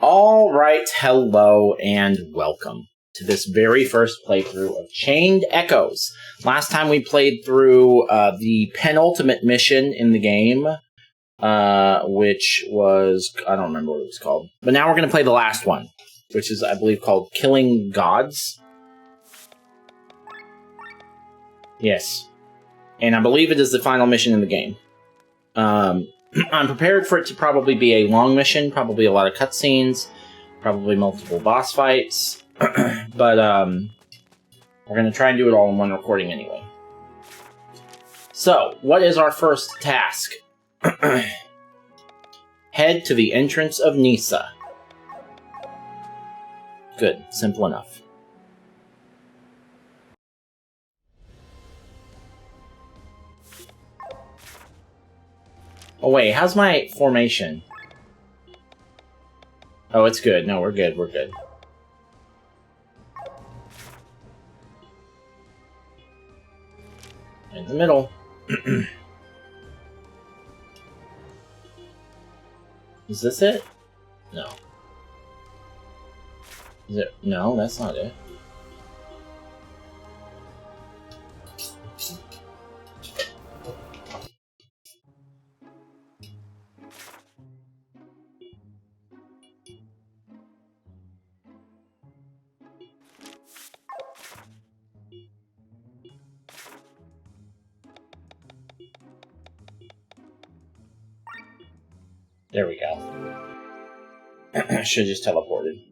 Alright, hello and welcome to this very first playthrough of Chained Echoes. Last time we played through the penultimate mission in the game, which was, I don't remember what it was called. But now we're going to play the last one, which is, I believe, called Killing Gods. Yes. And I believe it is the final mission in the game. I'm prepared for it to probably be a long mission, probably a lot of cutscenes, probably multiple boss fights, but we're going to try and do it all in one recording anyway. So, what is our first task? Head to the entrance of Nisa. Good, simple enough. Oh wait, how's my formation? Oh, it's good. No, we're good, we're good. In the middle. Is this it? No. Is it? No, that's not it. There we go. Should've just teleported.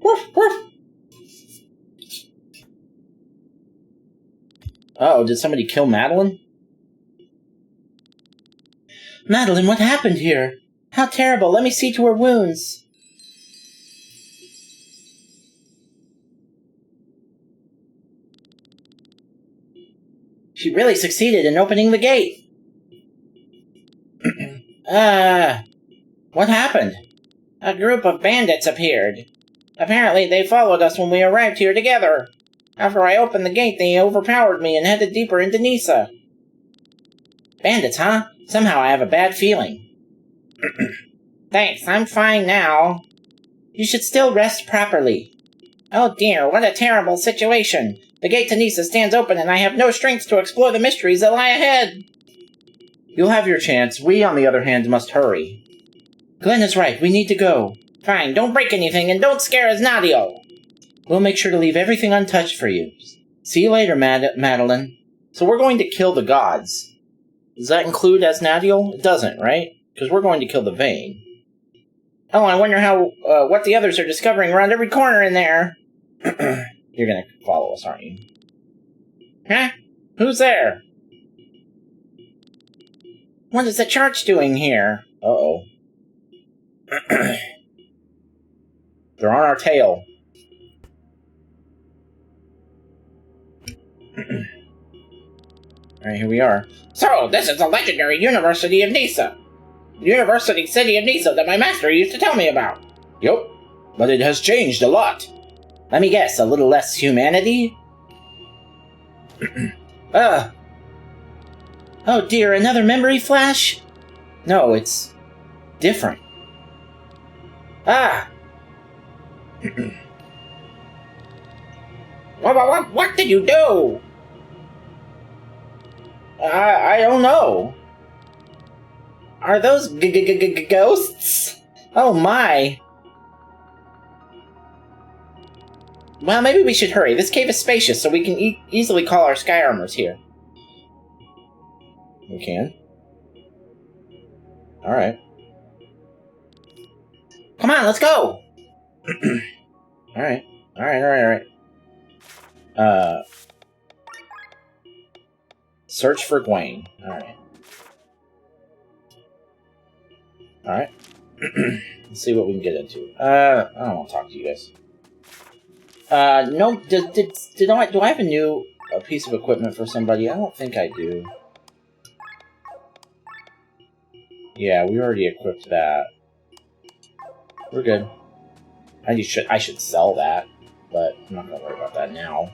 Woof, woof. Oh, did somebody kill Madeline? Madeline, what happened here? How terrible. Let me see to her wounds. She really succeeded in opening the gate. What happened? A group of bandits appeared. Apparently they followed us when we arrived here together. After I opened the gate, they overpowered me and headed deeper into Nisa. Bandits, huh? Somehow I have a bad feeling. Thanks, I'm fine now. You should still rest properly. Oh dear, what a terrible situation. The gate to Nisa stands open and I have no strength to explore the mysteries that lie ahead. You'll have your chance. We, on the other hand, must hurry. Glenn is right. We need to go. Fine, don't break anything and don't scare Asnadio. We'll make sure to leave everything untouched for you. See you later, Madeline. So we're going to kill the gods. Does that include Asnadio? It doesn't, right? Because we're going to kill the Vane. Oh, I wonder what the others are discovering around every corner in there. You're gonna follow us, aren't you? Huh? Who's there? What is the church doing here? Uh-oh. They're on our tail. Alright, here we are. So, this is the legendary University of Nisa. The University City of Nisa that my master used to tell me about. Yup, but it has changed a lot. Let me guess, a little less humanity? Oh dear, another memory flash? No, it's different. What did you do? I don't know. Are those ghosts? Oh my. Well, maybe we should hurry. This cave is spacious, so we can easily call our sky armors here. We can. Alright. Come on, let's go! Alright. Search for Gwen. Alright. Let's see what we can get into. I don't want to talk to you guys. No, do I have a new piece of equipment for somebody? I don't think I do. Yeah, we already equipped that. We're good. I should sell that, but I'm not gonna worry about that now.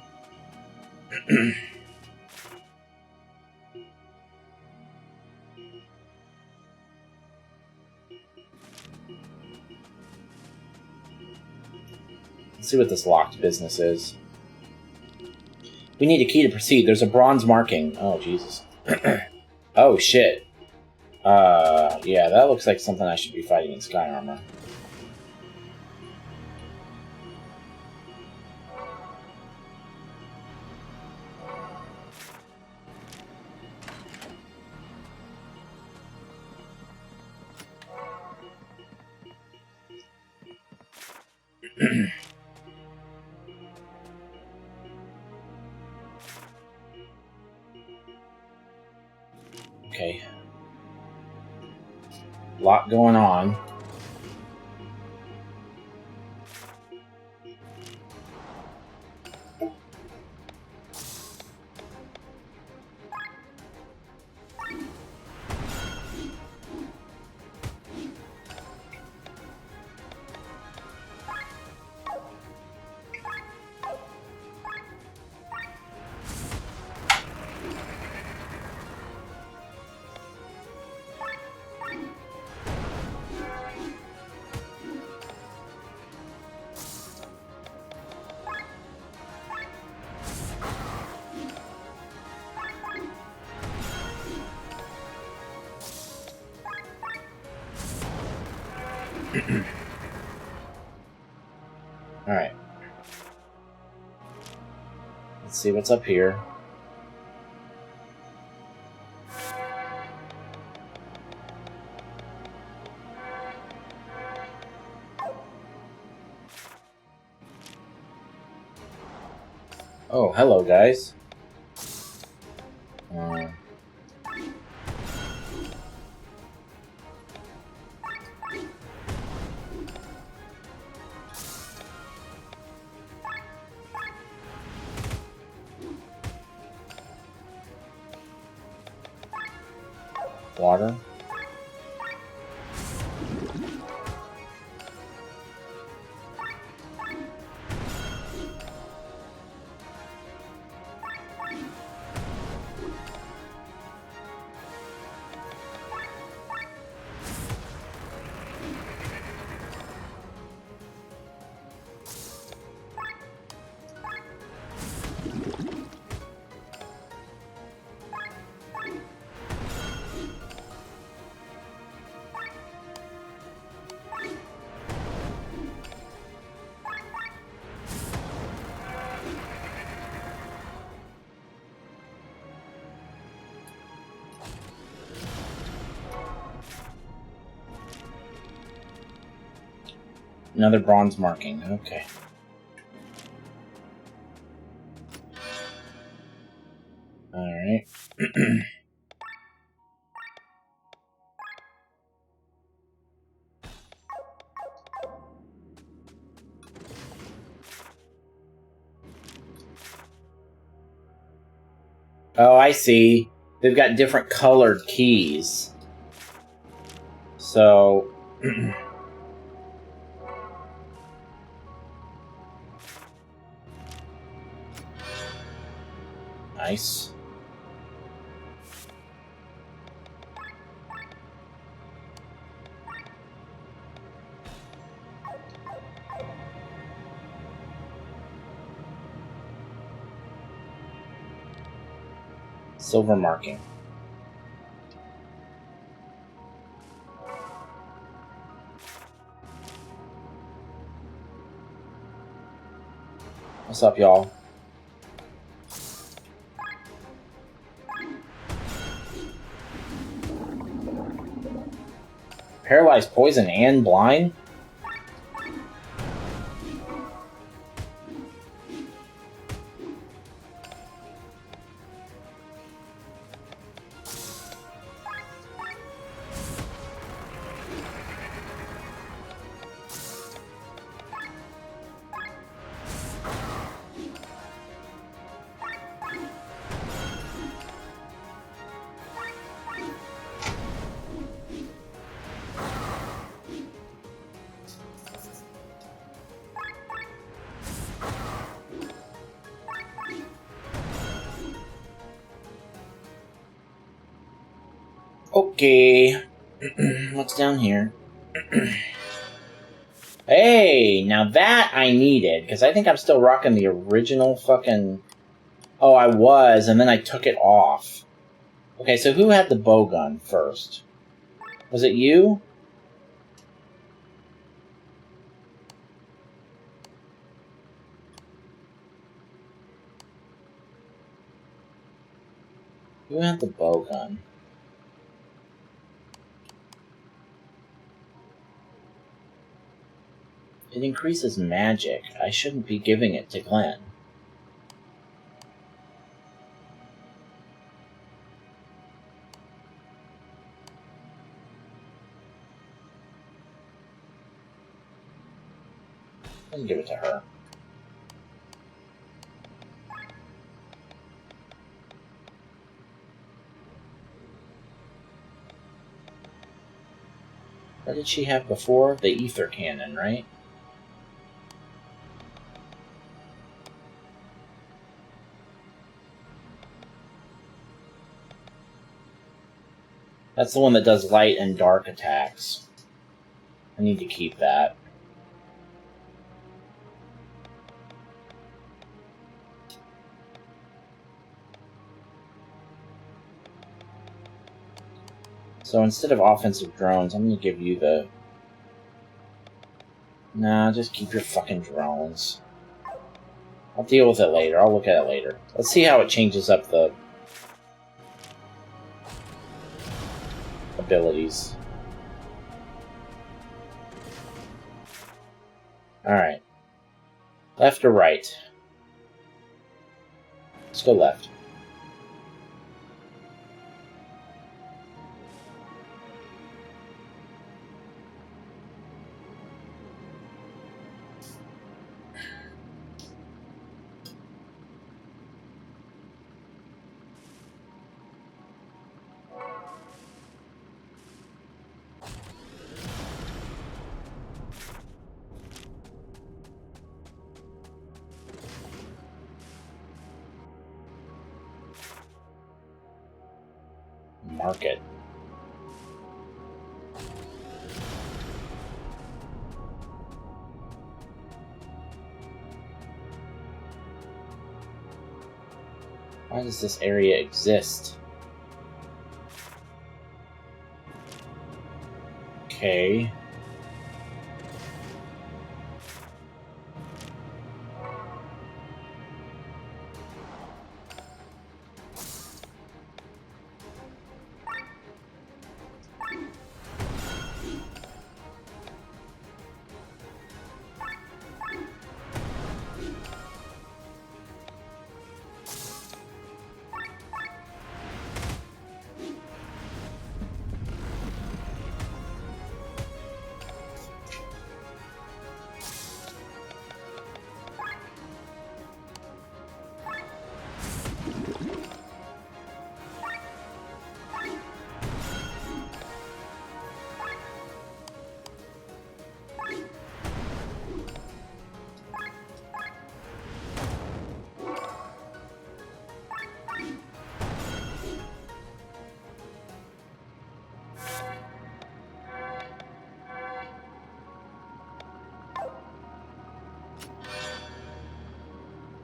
see what this locked business is. We need a key to proceed. There's a bronze marking. Oh, Jesus. Oh, shit. Yeah, that looks like something I should be fighting in Sky Armor. Okay. Lot going on. Alright. Let's see what's up here. Oh, hello, guys. Water. Another bronze marking. Okay. Alright. Oh, I see. They've got different colored keys. So... Nice. Silver marking. What's up, y'all? Paralyzed, poison, and blind? Okay. What's down here? Hey, now that I needed, because I think I'm still rocking the original fucking... Oh, I was, and then I took it off. Okay, so who had the bow gun first? Was it you? Who had the bow gun? It increases magic. I shouldn't be giving it to Glenn. I can give it to her. What did she have before? The ether cannon, right? That's the one that does light and dark attacks. I need to keep that. So instead of offensive drones, I'm going to give you the... Nah, just keep your fucking drones. I'll deal with it later. I'll look at it later. Let's see how it changes up the abilities. Alright. Left or right? Let's go left. Market. Why does this area exist? Okay.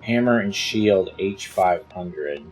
Hammer and shield H500.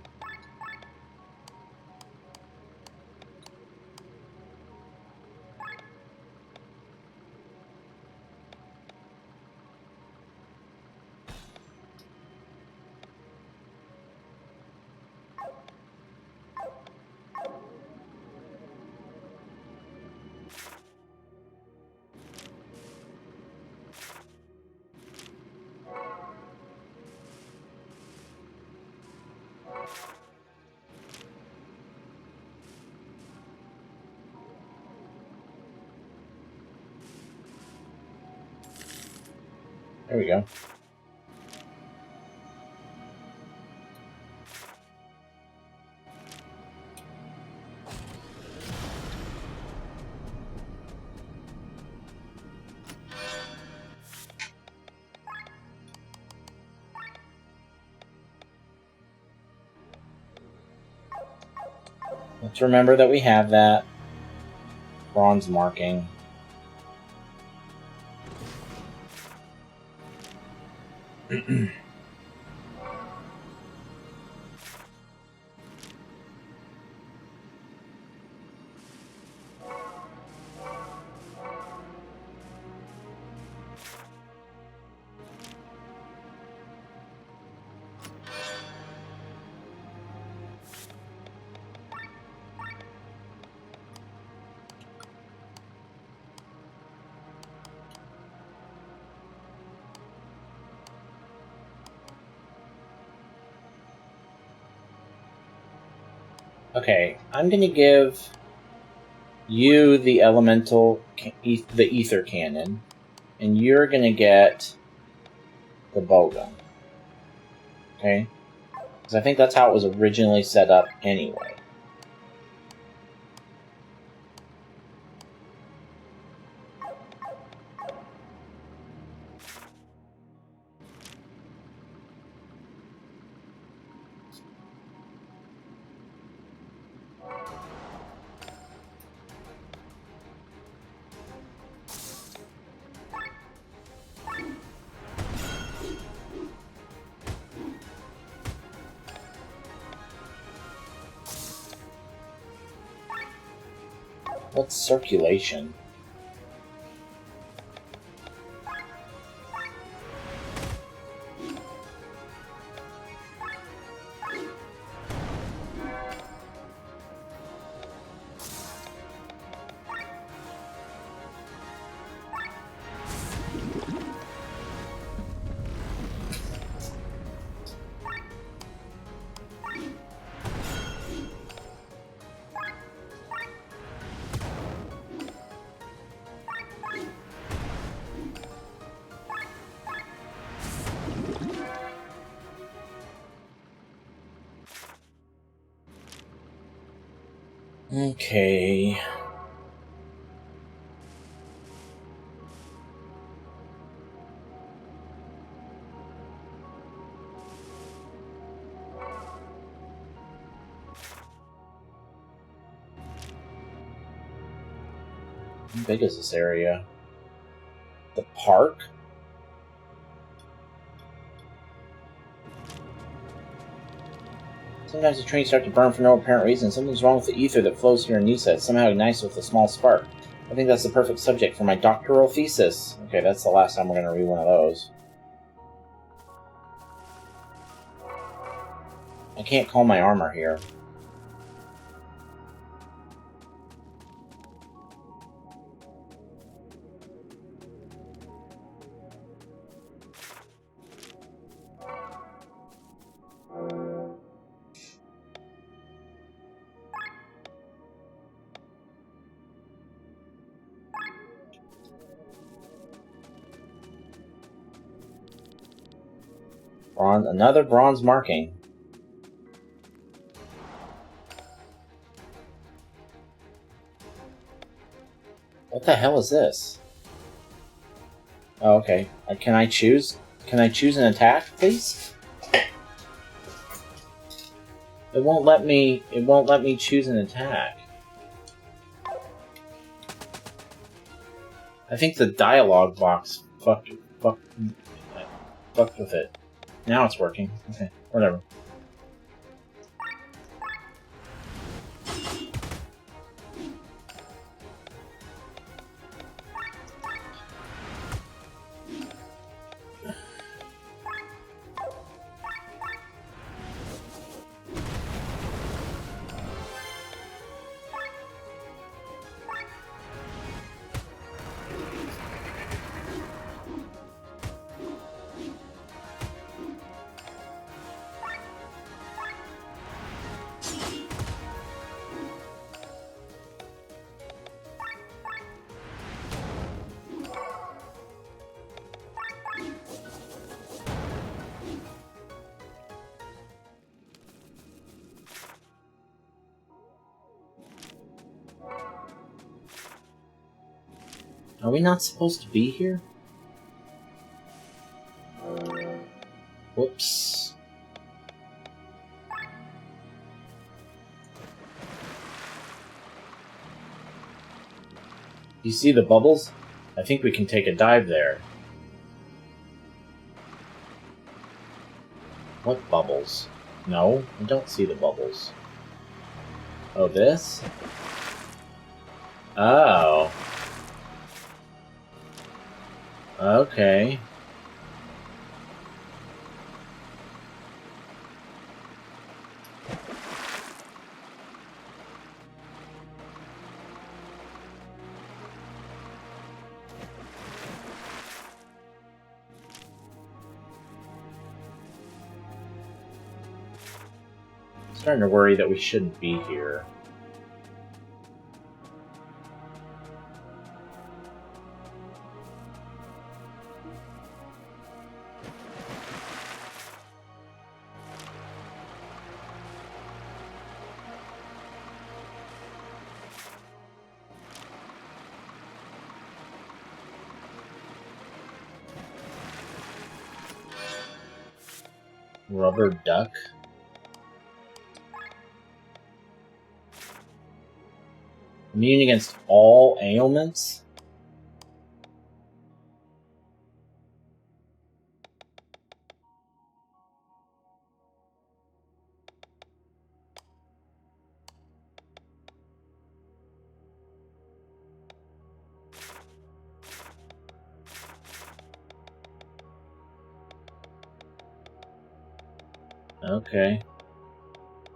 There we go. Let's remember that we have that bronze marking. Okay, I'm gonna give you the elemental, the ether cannon, and you're gonna get the bowgun. Okay? Because I think that's how it was originally set up anyway. What's circulation? Okay. How big is this area? The park? Sometimes the trains start to burn for no apparent reason. Something's wrong with the ether that flows here in Nisa. It somehow ignites with a small spark. I think that's the perfect subject for my doctoral thesis. Okay, that's the last time we're going to read one of those. I can't call my armor here. Another bronze marking. What the hell is this? Oh, okay. Can I choose? Can I choose an attack, please? It won't let me. It won't let me choose an attack. I think the dialogue box fucked with it. Now it's working. Okay, whatever. Are we not supposed to be here? Whoops. You see the bubbles? I think we can take a dive there. What bubbles? No, I don't see the bubbles. Oh, this? Oh. Okay. Starting to worry that we shouldn't be here. Rubber duck? Immune against all ailments? Okay.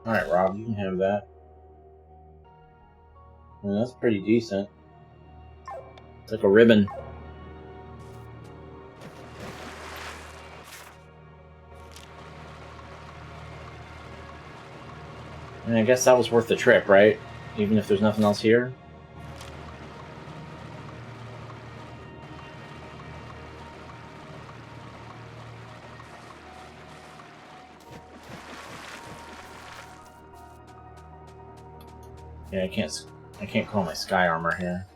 Alright, Rob, you can have that. Well, that's pretty decent. It's like a ribbon. And I guess that was worth the trip, right? Even if there's nothing else here? Yeah, I can't call my sky armor here.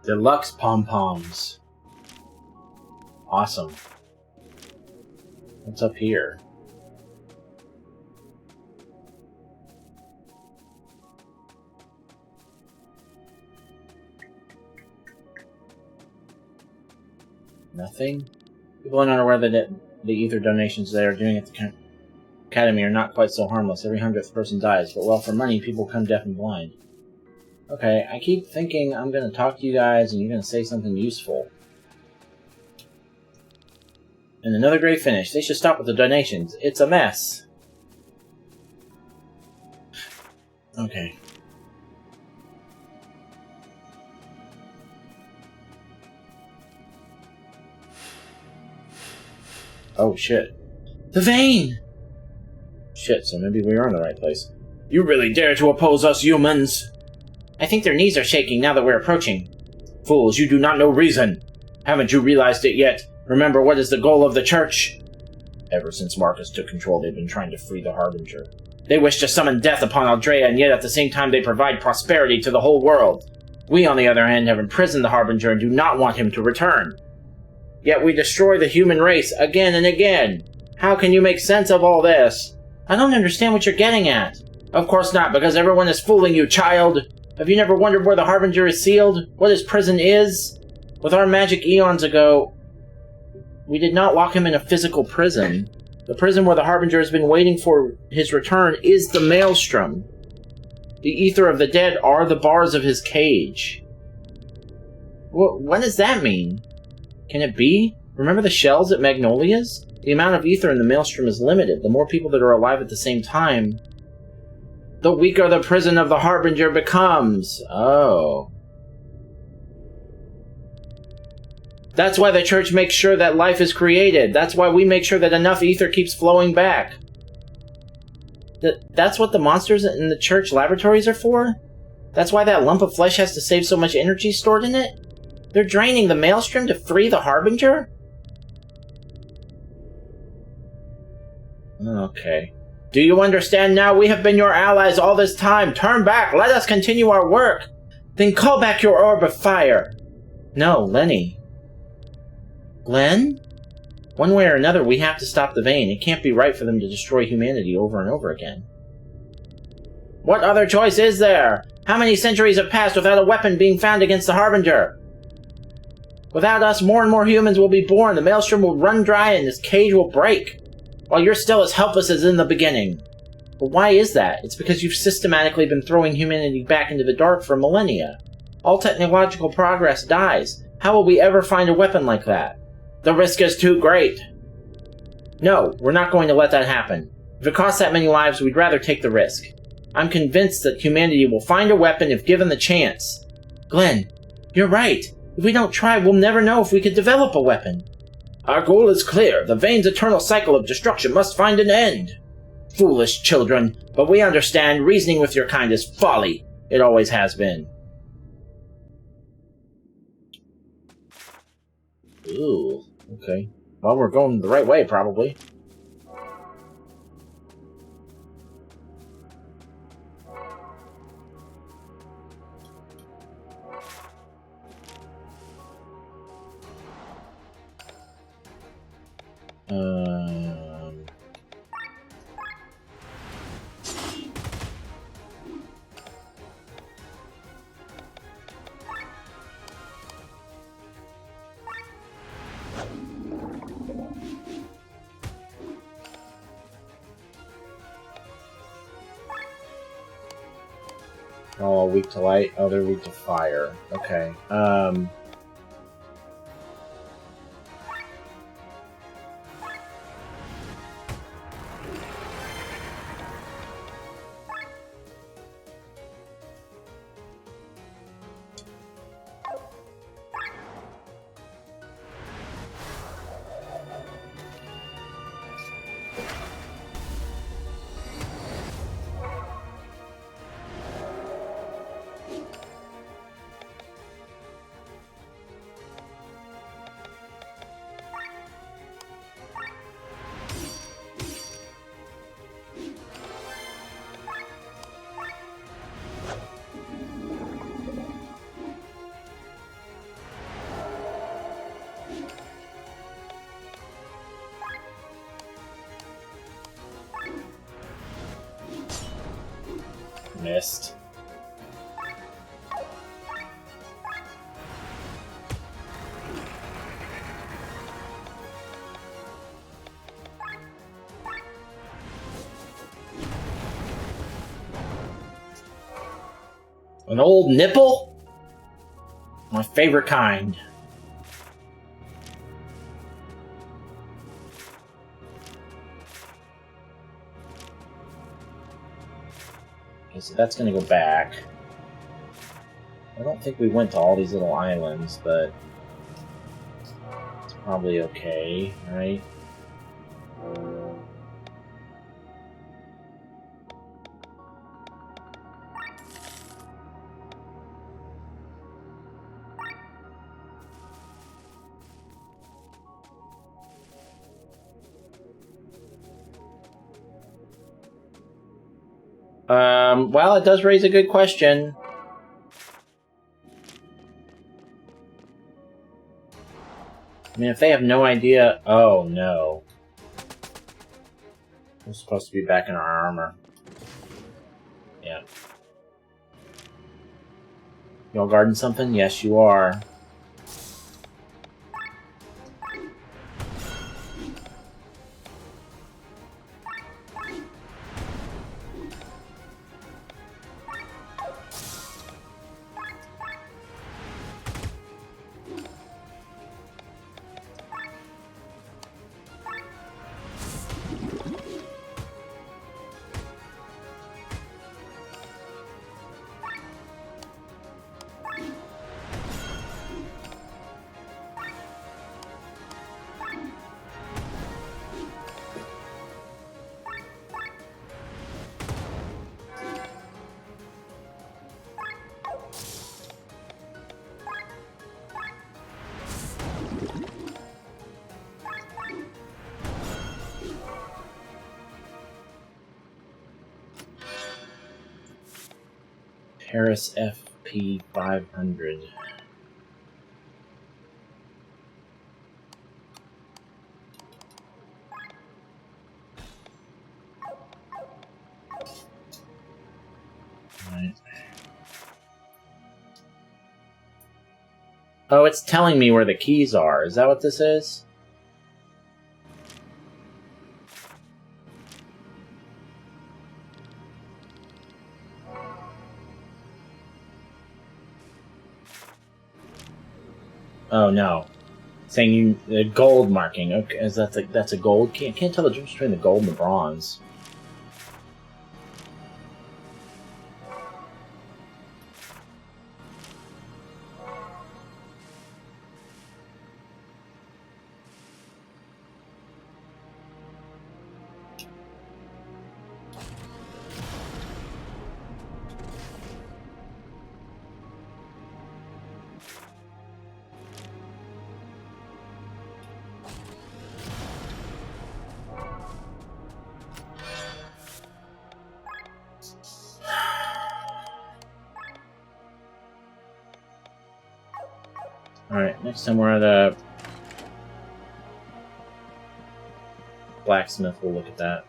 Deluxe pom-poms. Awesome. What's up here? Nothing? People are not aware that the ether donations they are doing at the academy are not quite so harmless. Every 100th person dies, but well, for money, people come deaf and blind. Okay, I keep thinking I'm going to talk to you guys and you're going to say something useful. And another great finish. They should stop with the donations. It's a mess. Okay. Oh, shit. The vein! Shit, so maybe we are in the right place. You really dare to oppose us humans? I think their knees are shaking now that we're approaching. Fools, you do not know reason. Haven't you realized it yet? Remember what is the goal of the church? Ever since Marcus took control, they've been trying to free the Harbinger. They wish to summon death upon Aldrea, and yet at the same time they provide prosperity to the whole world. We, on the other hand, have imprisoned the Harbinger and do not want him to return. Yet we destroy the human race again and again. How can you make sense of all this? I don't understand what you're getting at. Of course not, because everyone is fooling you, child. Have you never wondered where the Harbinger is sealed? What his prison is? With our magic eons ago, we did not lock him in a physical prison. The prison where the Harbinger has been waiting for his return is the Maelstrom. The ether of the dead are the bars of his cage. What does that mean? Can it be? Remember the shells at Magnolia's? The amount of ether in the Maelstrom is limited. The more people that are alive at the same time, the weaker the prison of the Harbinger becomes. Oh. That's why the church makes sure that life is created. That's why we make sure that enough ether keeps flowing back. That's what the monsters in the church laboratories are for? That's why that lump of flesh has to save so much energy stored in it? They're draining the maelstrom to free the Harbinger? Okay. Do you understand now? We have been your allies all this time. Turn back. Let us continue our work. Then call back your orb of fire. No, Lenny. Glenn? One way or another, we have to stop the Vane. It can't be right for them to destroy humanity over and over again. What other choice is there? How many centuries have passed without a weapon being found against the Harbinger? Without us, more and more humans will be born. The maelstrom will run dry and this cage will break. While you're still as helpless as in the beginning. But why is that? It's because you've systematically been throwing humanity back into the dark for millennia. All technological progress dies. How will we ever find a weapon like that? The risk is too great. No, we're not going to let that happen. If it costs that many lives, we'd rather take the risk. I'm convinced that humanity will find a weapon if given the chance. Glenn, you're right. If we don't try, we'll never know if we could develop a weapon. Our goal is clear. The Vane's eternal cycle of destruction must find an end. Foolish children, but we understand reasoning with your kind is folly. It always has been. Ooh, okay. Well, we're going the right way, probably. Oh, weak to light. Oh, they're weak to fire. Okay. Missed. An old nipple? My favorite kind. Okay, so that's gonna go back. I don't think we went to all these little islands, but it's probably okay, right? Well, it does raise a good question. I mean, if they have no idea... Oh, no. We're supposed to be back in our armor. Yeah. Y'all guarding something? Yes, you are. Paris FP 500. Right. Oh, it's telling me where the keys are. Is that what this is? Oh no, saying the gold marking. Okay, is that's a gold? Can't tell the difference between the gold and the bronze. Alright, next time we're at a blacksmith, we'll look at that.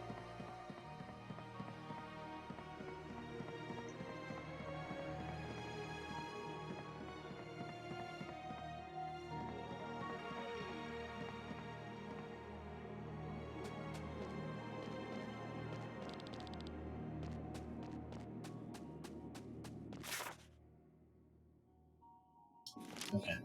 Okay.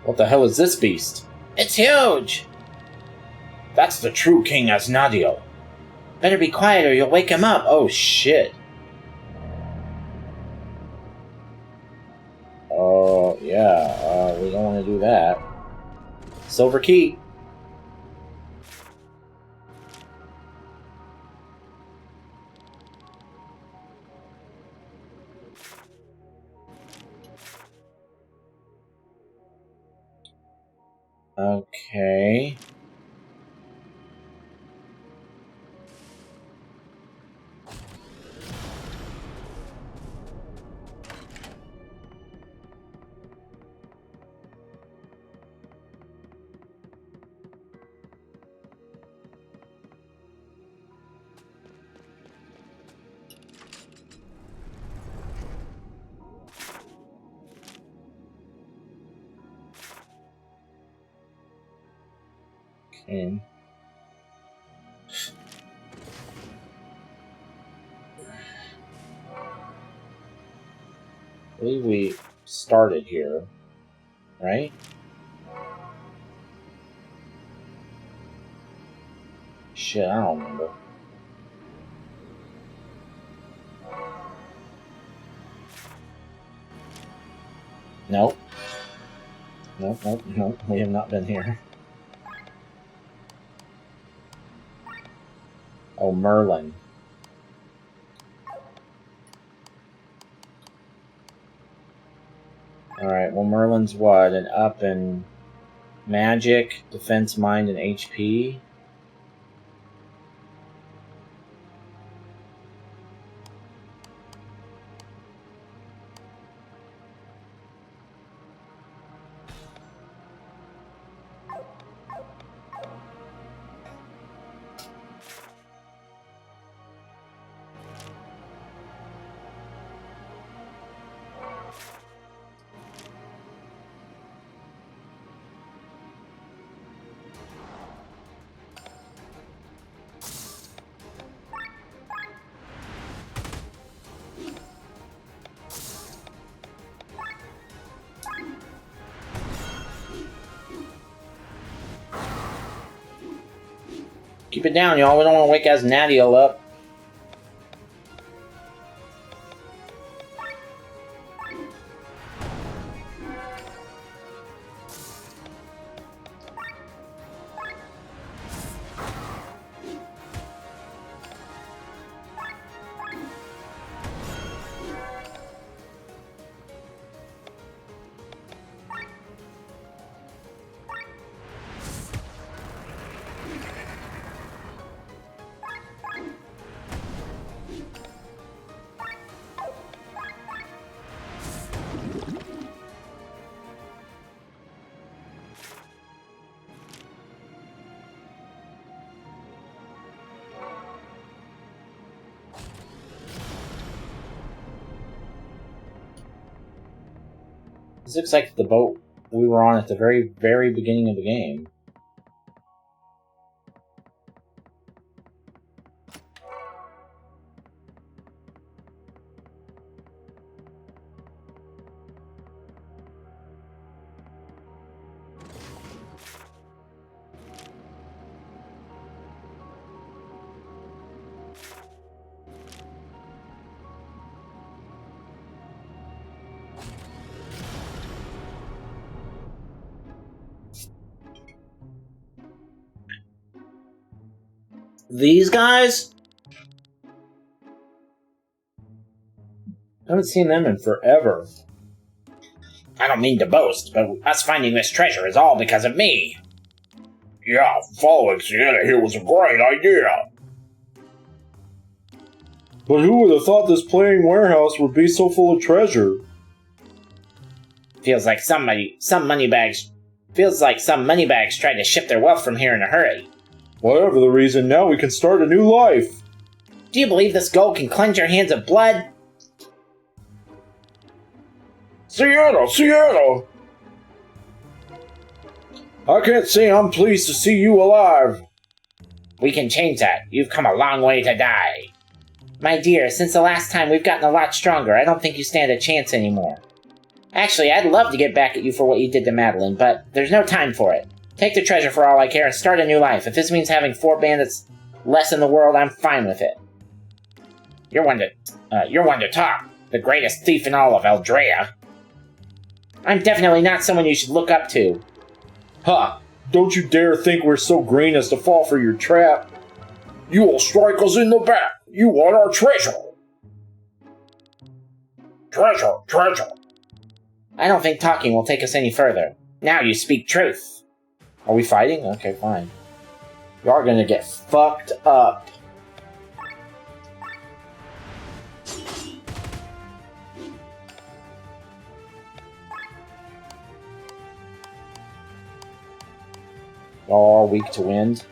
What the hell is this beast? It's huge! That's the true King Asnadio. Better be quiet or you'll wake him up. Oh shit. Oh yeah, we don't want to do that. Silver key. Okay. Okay. I believe we started here, right? Shit, I don't remember. Nope. Nope. We have not been here. Oh, Merlin. Alright, well, Merlin's what? An up in magic, defense, mind, and HP? Keep it down, y'all. We don't want to wake Asnadiel up. This looks like the boat we were on at the very, very beginning of the game. These guys? I haven't seen them in forever. I don't mean to boast, but us finding this treasure is all because of me. Yeah, following Sienna here was a great idea. But who would have thought this playing warehouse would be so full of treasure? Feels like some moneybags tried to ship their wealth from here in a hurry. Whatever the reason, now we can start a new life. Do you believe this gold can cleanse your hands of blood? Sienna! I can't say I'm pleased to see you alive. We can change that. You've come a long way to die. My dear, since the last time we've gotten a lot stronger. I don't think you stand a chance anymore. Actually, I'd love to get back at you for what you did to Madeline, but there's no time for it. Take the treasure for all I care and start a new life. If this means having 4 bandits less in the world, I'm fine with it. You're one to talk. The greatest thief in all of Eldrea. I'm definitely not someone you should look up to. Ha! Don't you dare think we're so green as to fall for your trap. You will strike us in the back. You want our treasure. Treasure. I don't think talking will take us any further. Now you speak truth. Are we fighting? Okay, fine. You are gonna get fucked up. Y'all are weak to wind.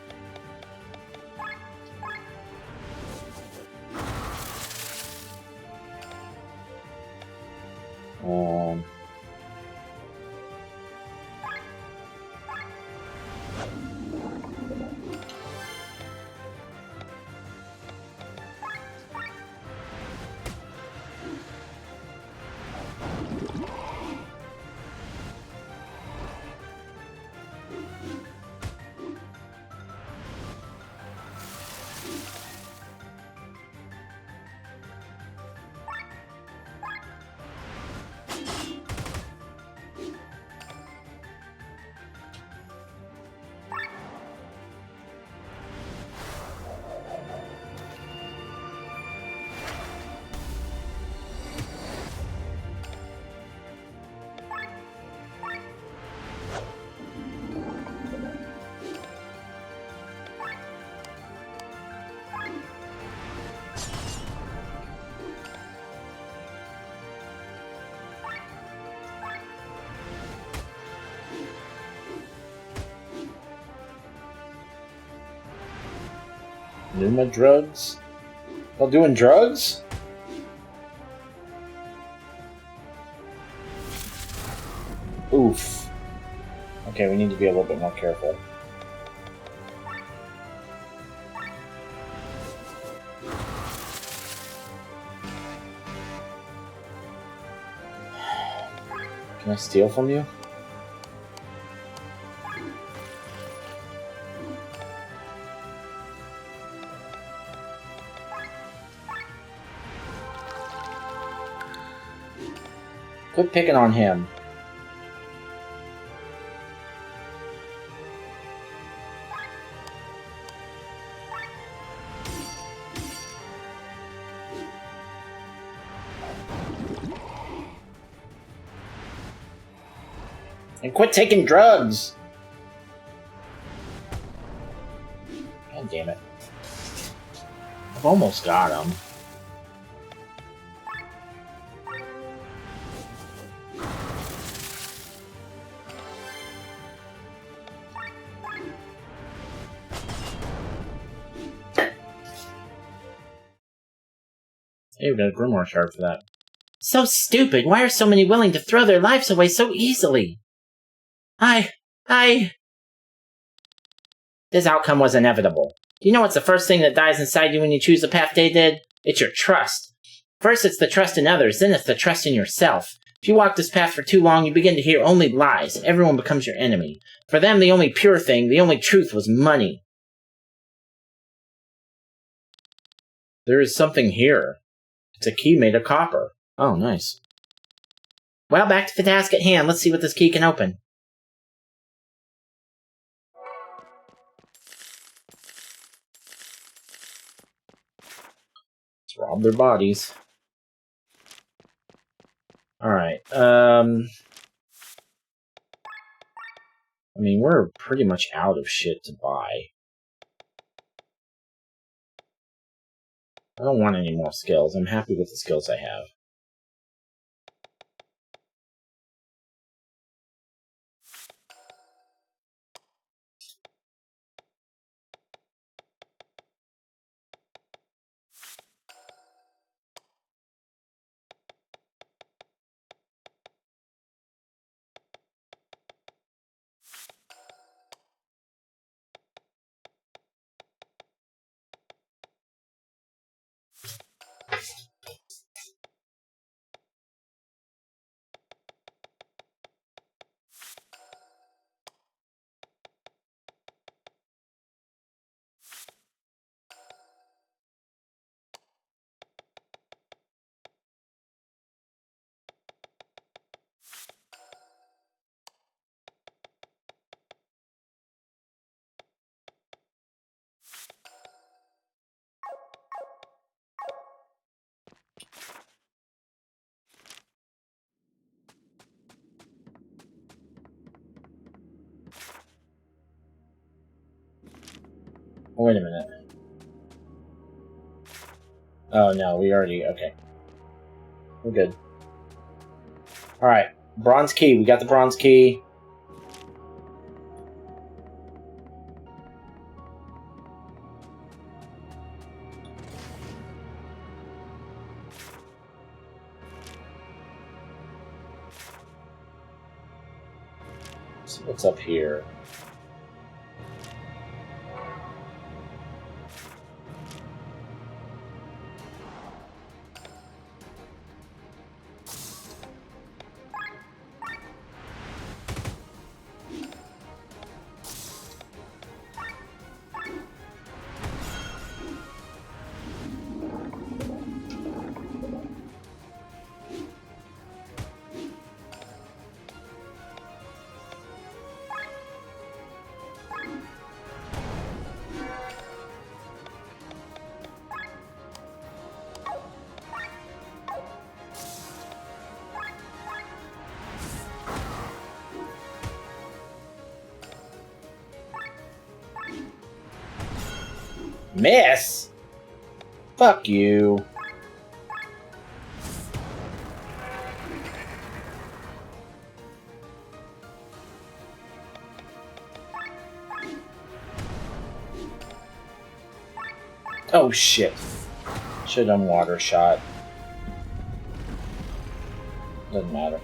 Numa drugs? Y'all doing drugs? Oof. Okay, we need to be a little bit more careful. Can I steal from you? Quit picking on him. And quit taking drugs! God damn it. I've almost got him. Hey, we got a Grimoire shard for that. So stupid. Why are so many willing to throw their lives away so easily? This outcome was inevitable. Do you know what's the first thing that dies inside you when you choose the path they did? It's your trust. First it's the trust in others, then it's the trust in yourself. If you walk this path for too long, you begin to hear only lies. Everyone becomes your enemy. For them, the only pure thing, the only truth was money. There is something here. It's a key made of copper. Oh, nice. Well, back to the task at hand. Let's see what this key can open. Let's rob their bodies. Alright, I mean, we're pretty much out of shit to buy. I don't want any more skills. I'm happy with the skills I have. Oh, wait a minute. Oh, no, we already... Okay. We're good. Alright, bronze key. We got the bronze key. So what's up here? Miss? Fuck you. Oh shit. Should've done water shot. Doesn't matter.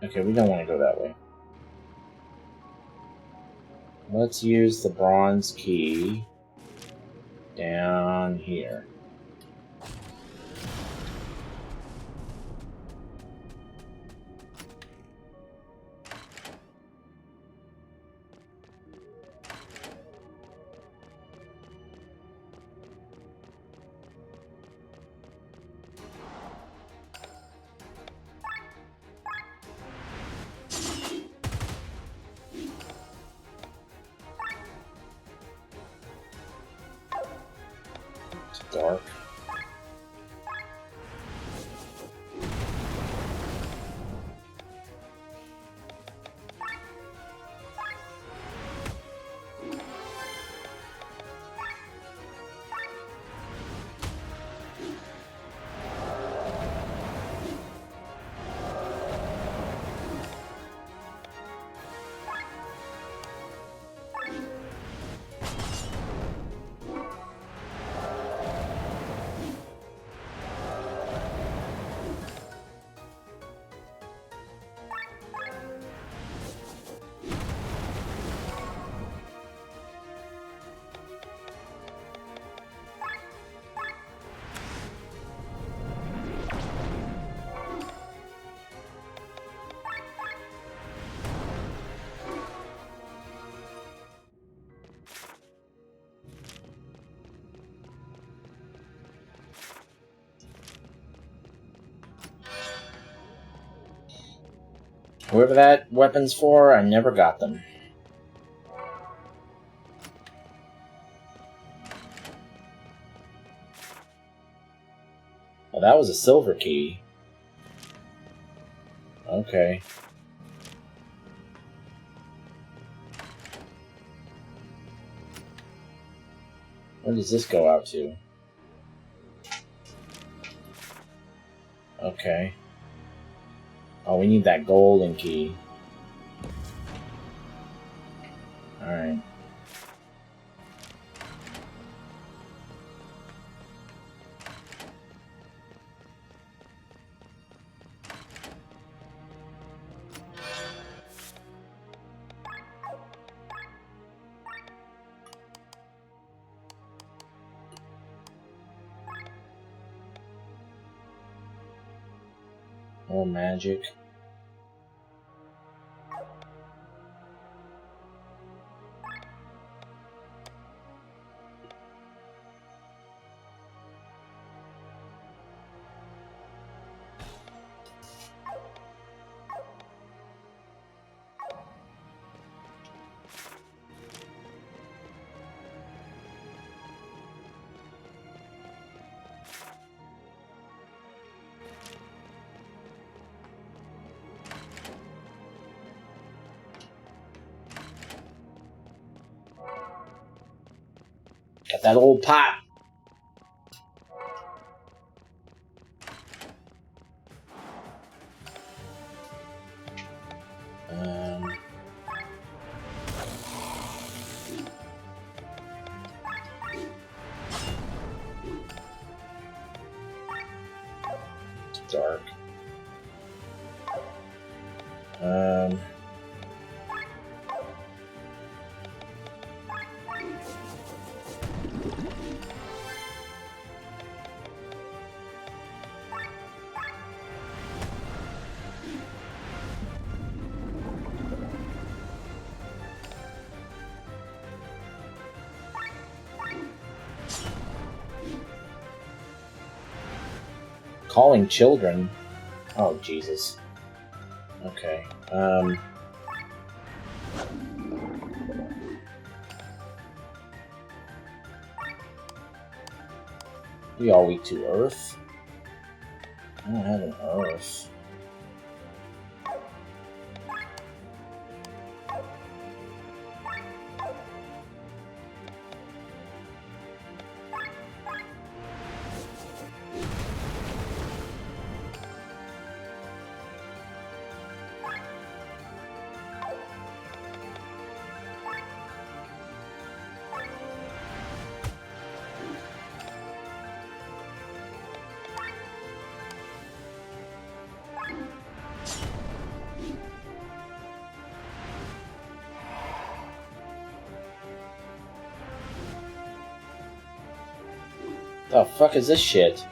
Okay, we don't want to go that way. Let's use the bronze key down here. It's dark. Whoever that weapon's for, I never got them. Well, that was a silver key. Okay. Where does this go out to? Okay. Oh, we need that golden key. Alright. More magic. Got that old pot. It's dark. Calling children. Oh, Jesus. Okay. We all weak to earth? I don't have an earth. The fuck is this shit?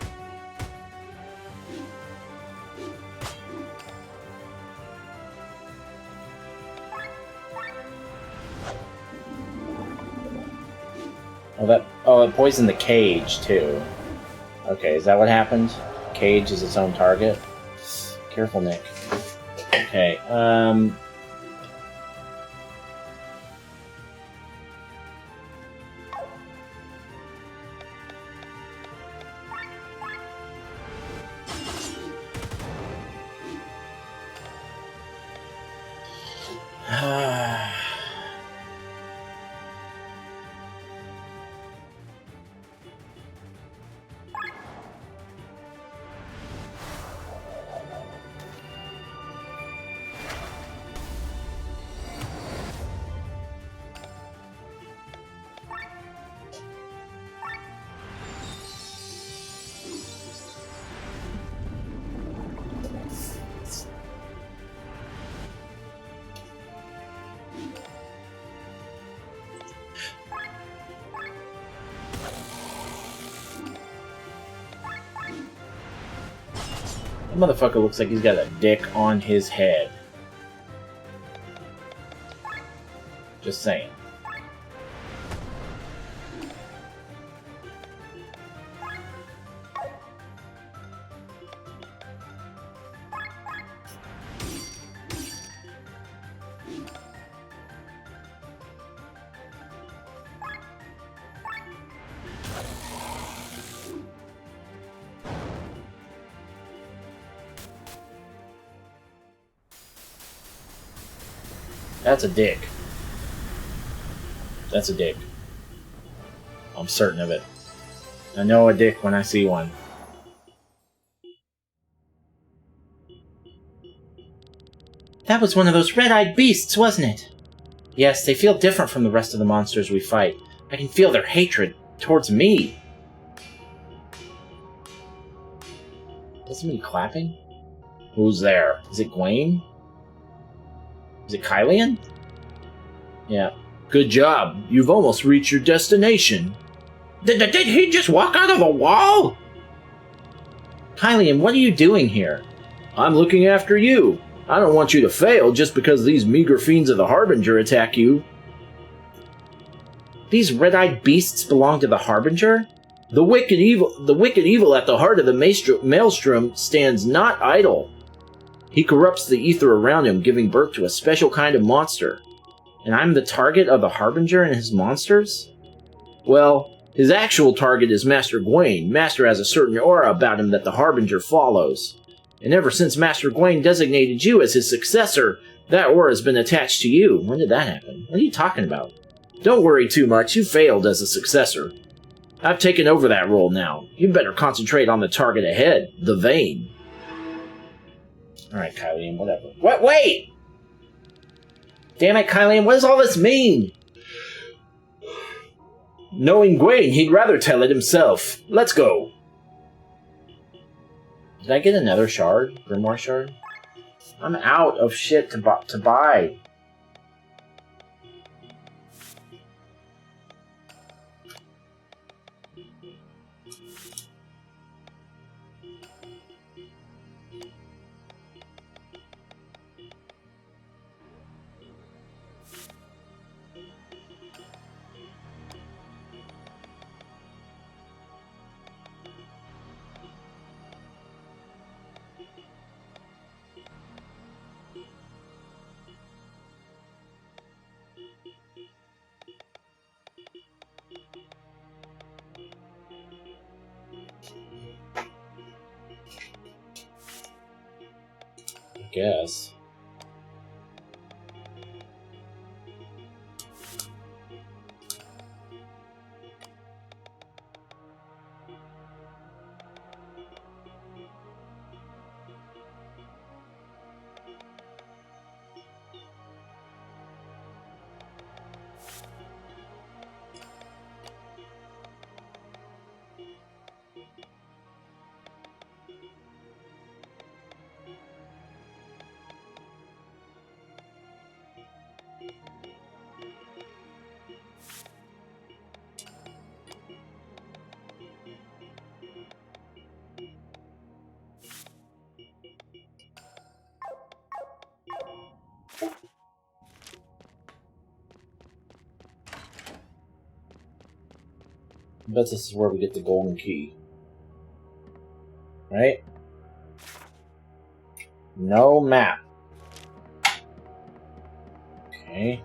Oh, it poisoned the cage too. Okay, is that what happened? Cage is its own target? Careful, Nick. Okay, that motherfucker looks like he's got a dick on his head. Just saying. That's a dick. That's a dick. I'm certain of it. I know a dick when I see one. That was one of those red-eyed beasts, wasn't it? Yes, they feel different from the rest of the monsters we fight. I can feel their hatred towards me. Is somebody clapping? Who's there? Is it Gwaine? Is it Kylian? Yeah. Good job. You've almost reached your destination. Did he just walk out of the wall? Kylian, what are you doing here? I'm looking after you. I don't want you to fail just because these meager fiends of the Harbinger attack you. These red-eyed beasts belong to the Harbinger? The wicked evil at the heart of the Maelstrom stands not idle. He corrupts the ether around him, giving birth to a special kind of monster. And I'm the target of the Harbinger and his monsters? Well, his actual target is Master Gwaine. Master has a certain aura about him that the Harbinger follows. And ever since Master Gwaine designated you as his successor, that aura has been attached to you. When did that happen? What are you talking about? Don't worry too much, you failed as a successor. I've taken over that role now. You better concentrate on the target ahead, the Vein. Alright, Kylian, whatever. What? Wait! Damn it, Kylian, what does all this mean? Knowing Gwaine, he'd rather tell it himself. Let's go. Did I get another shard? Grimoire shard? I'm out of shit to buy. Guess. I bet this is where we get the golden key. Right? No map. Okay.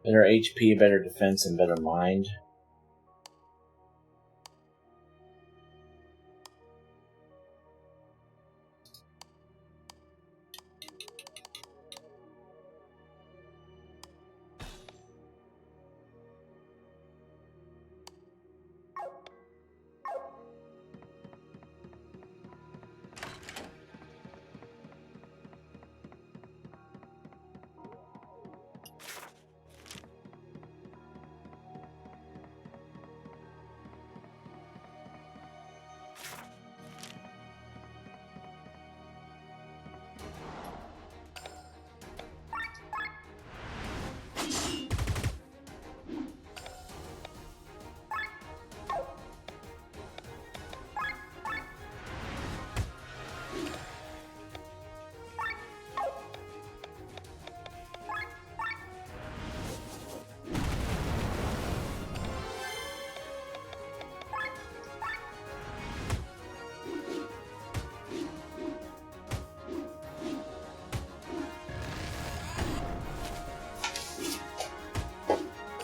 Better HP, better defense, and better mind.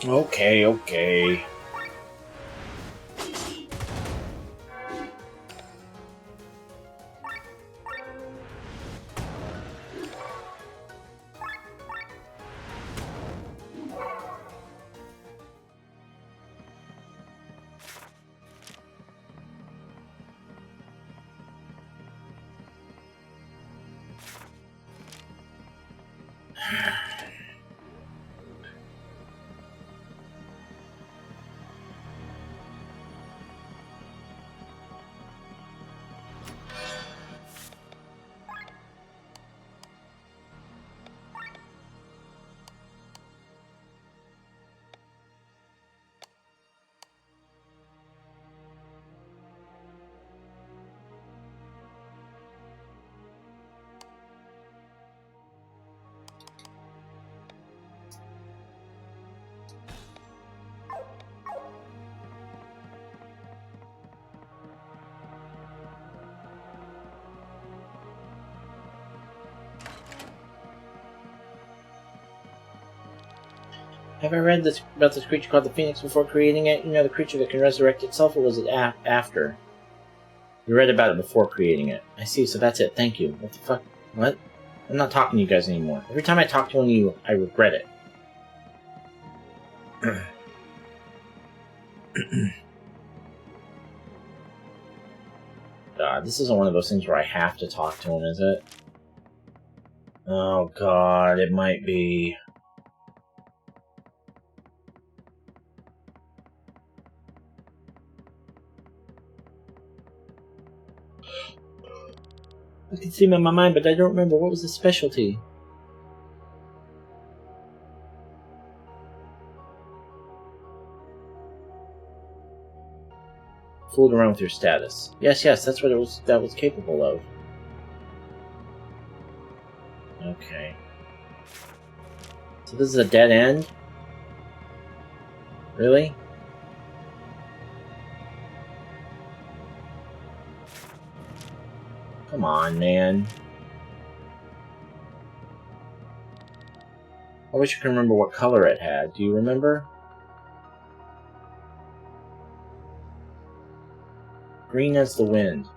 Okay, okay. Have I read about this creature called the Phoenix before creating it? You know, the creature that can resurrect itself, or was it after? You read about it before creating it. I see, so that's it. Thank you. What the fuck? What? I'm not talking to you guys anymore. Every time I talk to one of you, I regret it. God, this isn't one of those things where I have to talk to him, is it? Oh God, it might be. I can see him in my mind, but I don't remember. What was his specialty? Fooled around with your status. Yes, that's what that was capable of. Okay. So this is a dead end? Really? Come on, man. I wish I could remember what color it had. Do you remember? Green as the wind.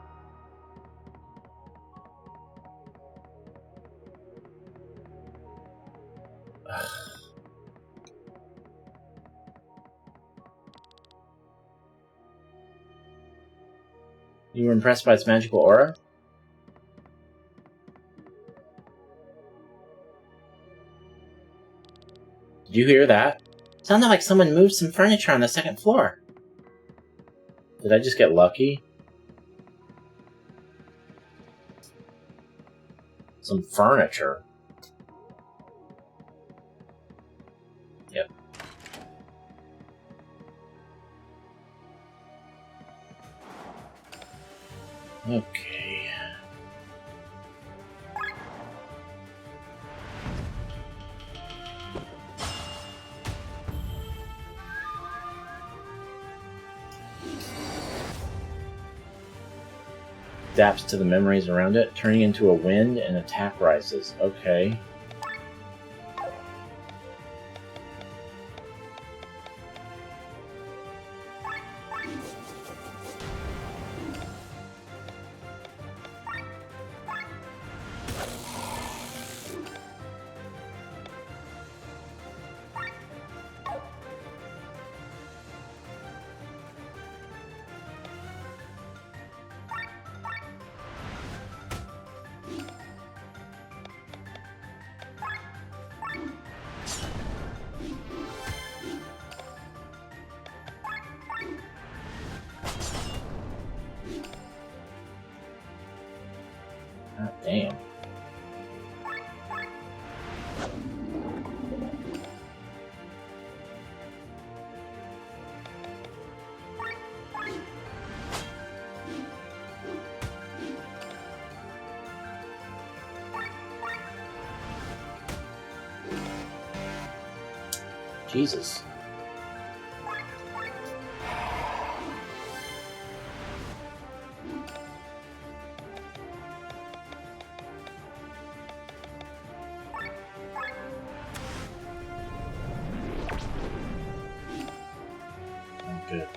Ugh. You were impressed by its magical aura? Did you hear that? Sounded like someone moved some furniture on the second floor. Did I just get lucky? Some furniture. Yep. Okay. Adapts to the memories around it, turning into a wind and attack rises. Okay. God damn. Jesus. good.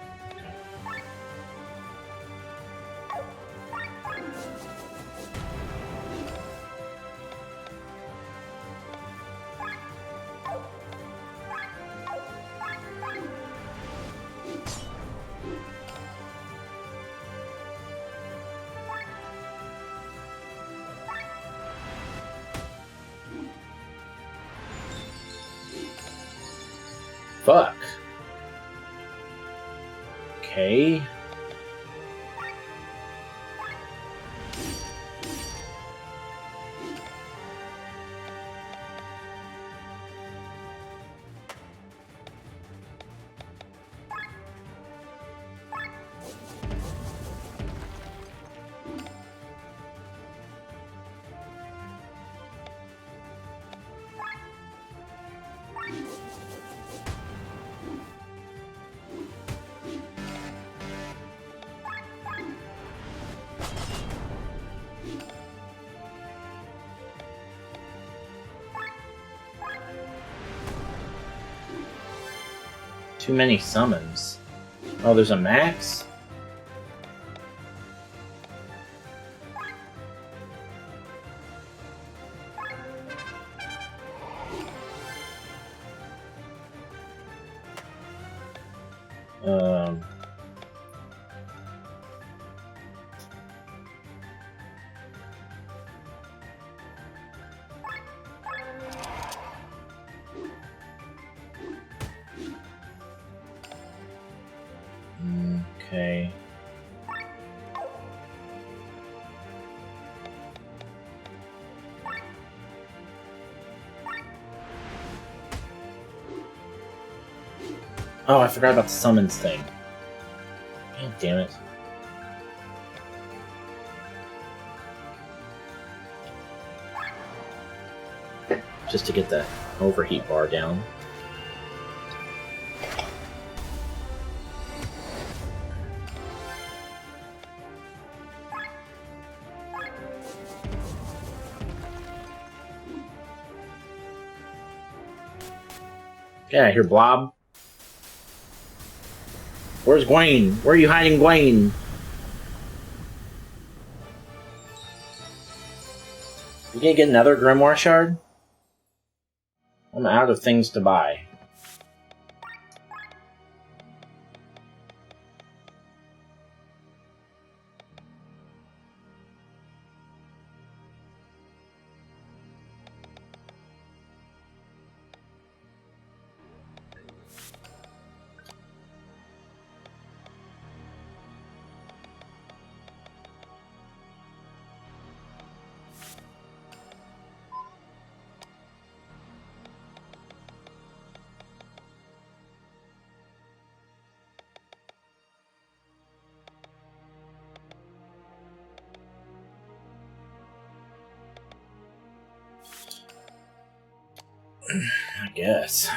Fuck. Okay. Too many summons. Oh, there's a max? Okay. Oh, I forgot about the summons thing. God damn it. Just to get the overheat bar down. Yeah, here, Blob. Where's Gwaine? Where are you hiding, Gwaine? You gonna get another Grimoire Shard? I'm out of things to buy. I guess.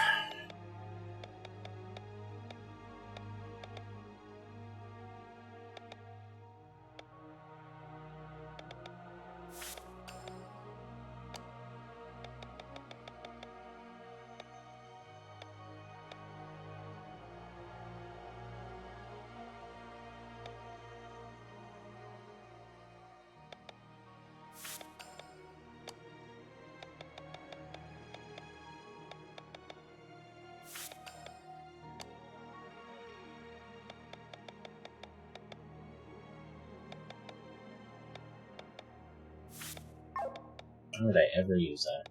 How would I ever use that?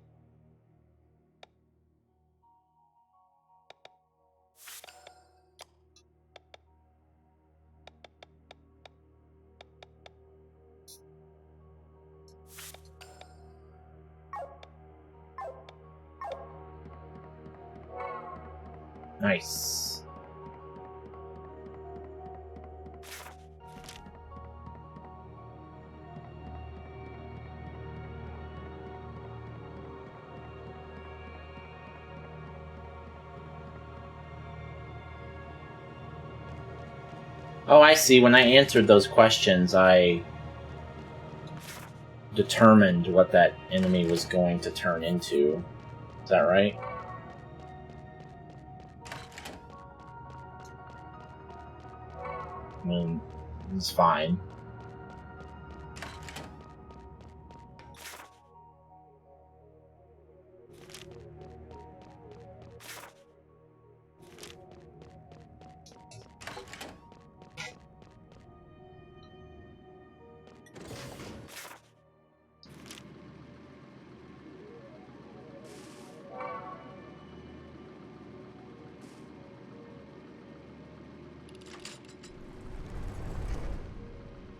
Nice. Oh, I see. When I answered those questions, I determined what that enemy was going to turn into. Is that right? I mean, it's fine.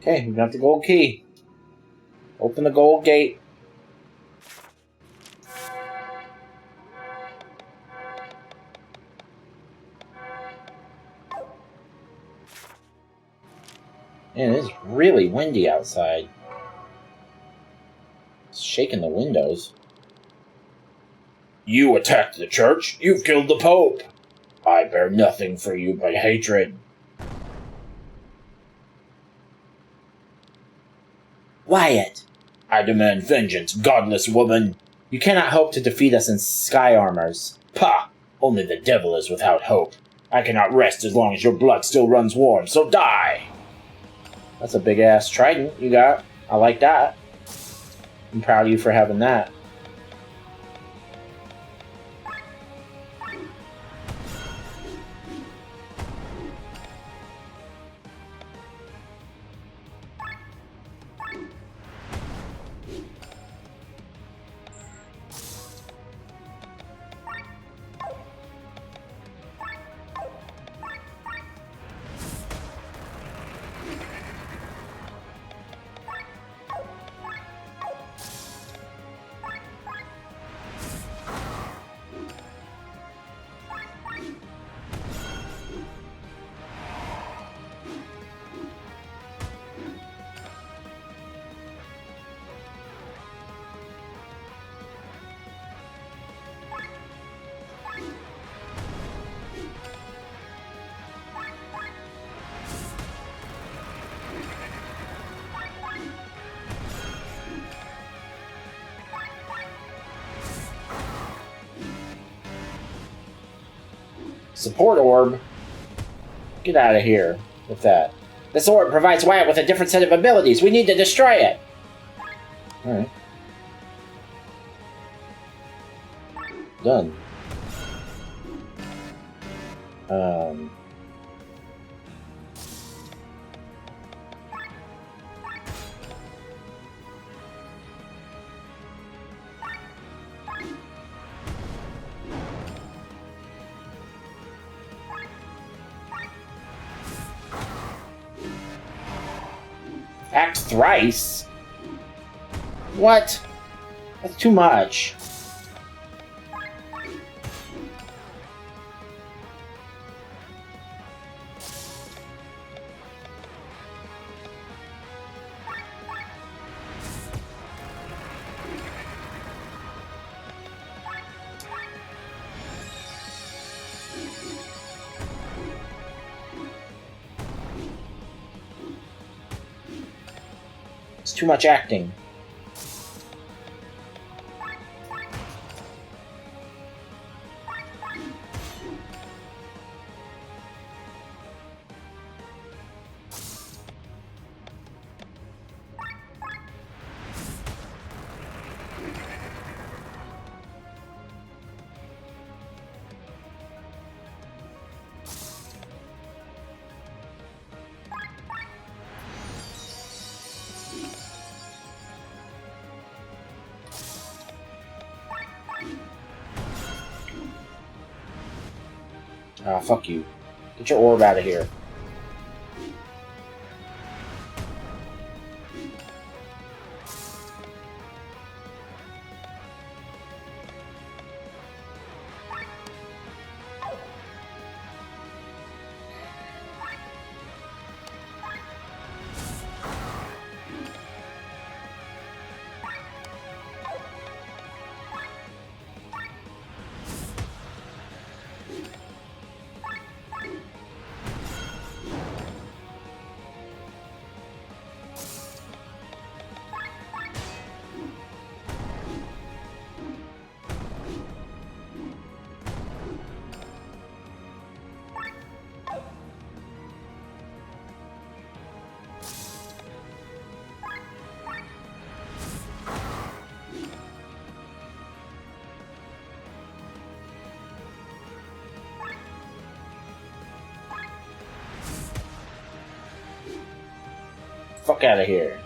Okay, we got the gold key. Open the gold gate. Man, it is really windy outside. It's shaking the windows. You attacked the church. You've killed the Pope. I bear nothing for you but hatred. Wyatt! I demand vengeance, godless woman. You cannot hope to defeat us in sky armors. Pah! Only the devil is without hope. I cannot rest as long as your blood still runs warm, so die! That's a big-ass trident you got. I like that. I'm proud of you for having that. Support orb? Get out of here with that. This orb provides Wyatt with a different set of abilities. We need to destroy it. Alright. Done. Act thrice? What? That's too much. It's too much acting. Ah, fuck you. Get your orb out of here. Fuck out of here.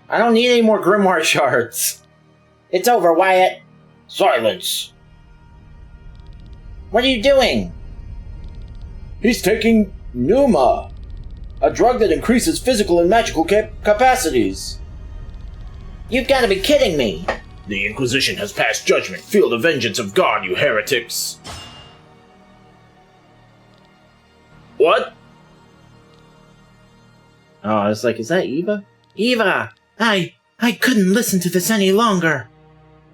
I don't need any more Grimoire shards. It's over, Wyatt. Silence! What are you doing? He's taking Numa, a drug that increases physical and magical capacities. You've got to be kidding me. The Inquisition has passed judgment. Feel the vengeance of God, you heretics! What? Oh, it's like, is that Eva? Eva, I couldn't listen to this any longer.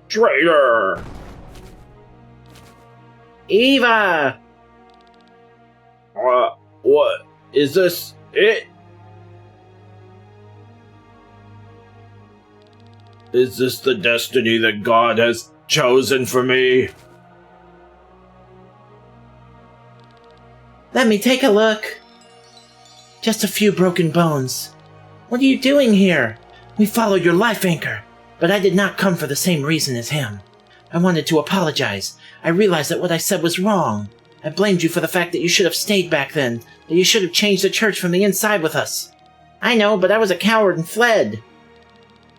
Traitor! Eva! What? Is this it? Is this the destiny that God has chosen for me? Let me take a look. Just a few broken bones. What are you doing here? We followed your life anchor, but I did not come for the same reason as him. I wanted to apologize. I realized that what I said was wrong. I blamed you for the fact that you should have stayed back then, that you should have changed the church from the inside with us. I know, but I was a coward and fled.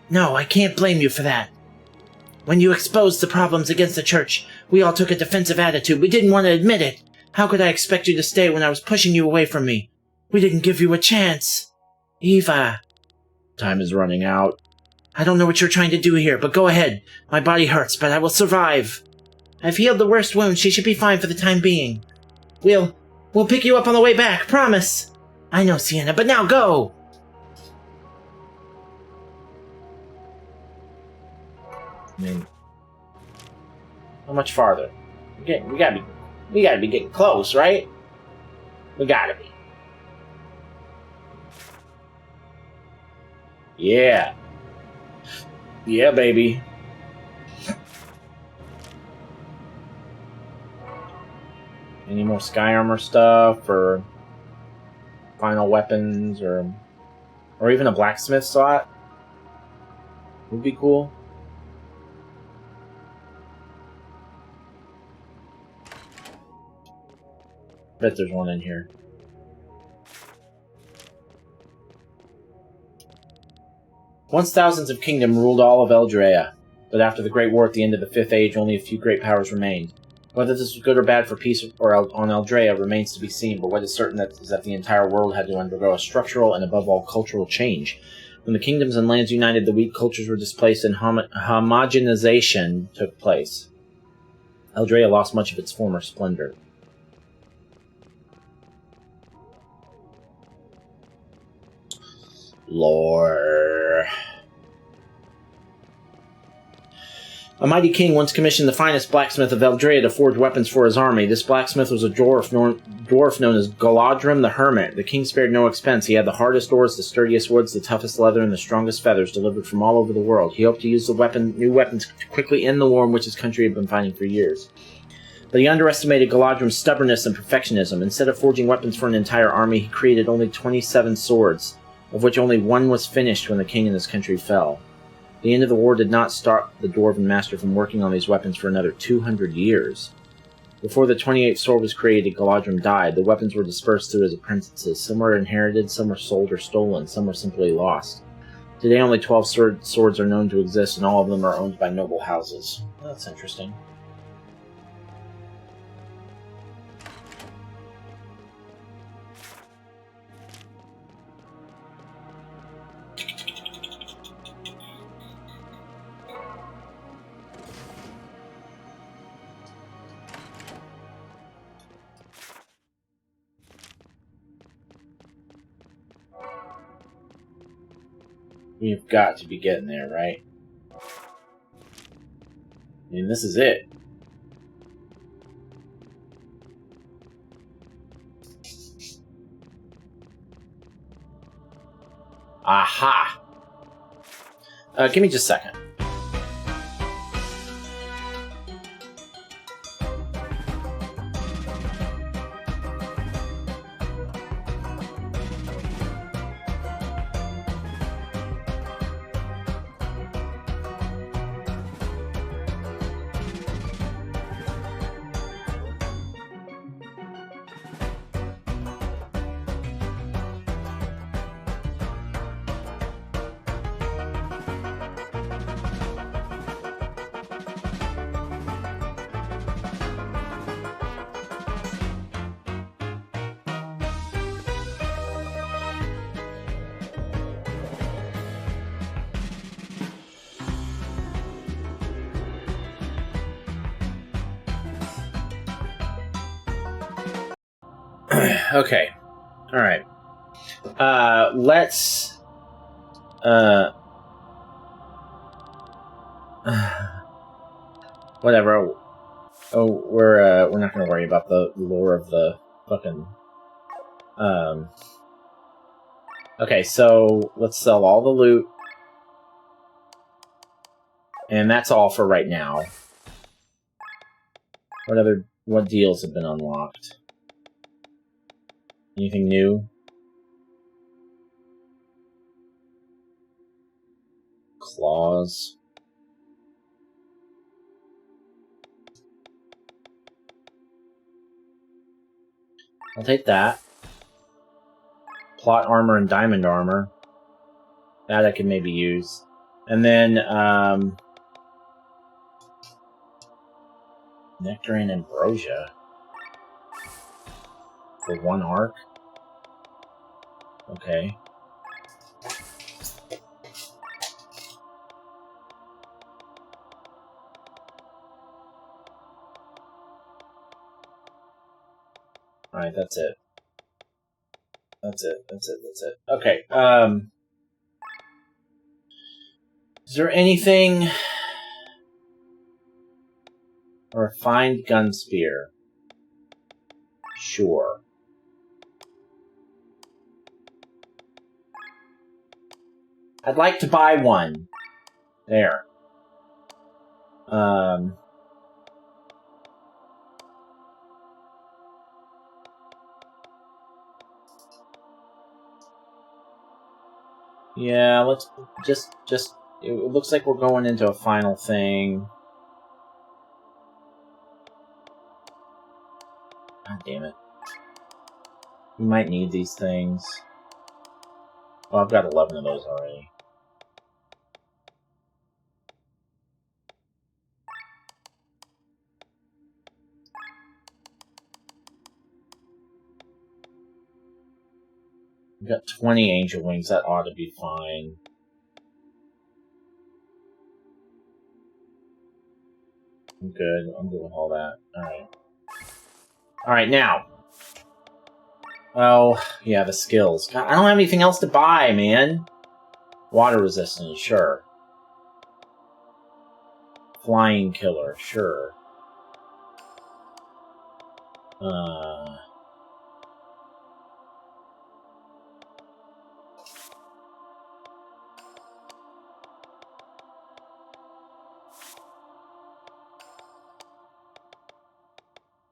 No, I can't blame you for that. When you exposed the problems against the church, we all took a defensive attitude. We didn't want to admit it. How could I expect you to stay when I was pushing you away from me? We didn't give you a chance. Eva. Time is running out. I don't know what you're trying to do here, but go ahead. My body hurts, but I will survive. I've healed the worst wound. She should be fine for the time being. We'll pick you up on the way back, promise. I know, Sienna, but now go! I mean, how much farther? We gotta be getting close, right? We gotta be. Yeah. Yeah, baby. Any more sky armor stuff, or final weapons, or even a blacksmith slot? Would be cool. Bet there's one in here. Once thousands of kingdom ruled all of Eldrea, but after the Great War at the end of the Fifth Age, only a few great powers remained. Whether this was good or bad for peace or on Eldrea remains to be seen, but what is certain is that the entire world had to undergo a structural and above all cultural change. When the kingdoms and lands united, the weak cultures were displaced and homogenization took place. Eldrea lost much of its former splendor. Lore. A mighty king once commissioned the finest blacksmith of Eldrea to forge weapons for his army. This blacksmith was a dwarf known as Galadrim the Hermit. The king spared no expense. He had the hardest oars, the sturdiest woods, the toughest leather, and the strongest feathers delivered from all over the world. He hoped to use new weapons to quickly end the war in which his country had been fighting for years. But he underestimated Galadrim's stubbornness and perfectionism. Instead of forging weapons for an entire army, he created only 27 swords, of which only one was finished when the king and his country fell. The end of the war did not stop the Dwarven master from working on these weapons for another 200 years. Before the 28th sword was created, Galadrim died. The weapons were dispersed through his apprentices. Some were inherited, some were sold or stolen, some were simply lost. Today only 12 swords are known to exist, and all of them are owned by noble houses. Well, that's interesting. We've got to be getting there, right? I mean, this is it. Aha! Give me just a second. Okay. Alright. Let's... whatever. Oh, we're not gonna worry about the lore of the fucking... Okay, so let's sell all the loot. And that's all for right now. What deals have been unlocked? Anything new? Claws. I'll take that. Plot armor and diamond armor. That I can maybe use. And then, nectar and ambrosia. For 1 arc? Okay. Alright, that's it. That's it. Okay, is there anything... A refined gun spear. Sure. I'd like to buy one. There. Yeah, let's just it looks like we're going into a final thing. God damn it. We might need these things. Oh, I've got 11 of those already. We've got 20 angel wings. That ought to be fine. I'm good. I'm good with all that. Alright. Alright, now. Oh, yeah, the skills. God, I don't have anything else to buy, man. Water resistance, sure. Flying killer, sure.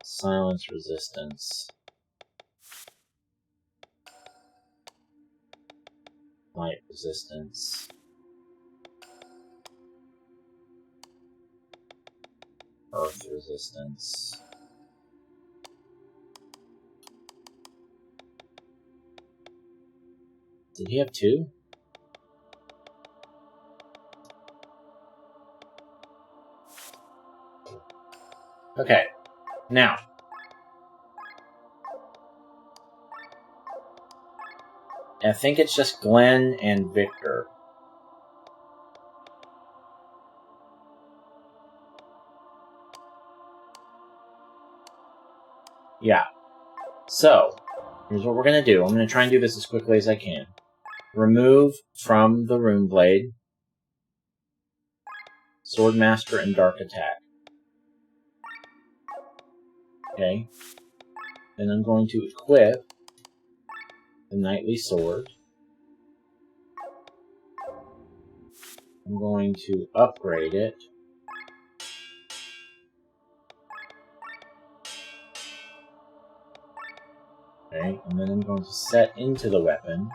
Silence resistance. Light resistance. Earth resistance. Did he have 2? Okay. Now. I think it's just Glenn and Victor. Yeah. So, here's what we're going to do. I'm going to try and do this as quickly as I can. Remove from the Rune Blade Swordmaster and Dark Attack. Okay. Then I'm going to equip the Knightly Sword. I'm going to upgrade it. Okay, and then I'm going to set into the weapon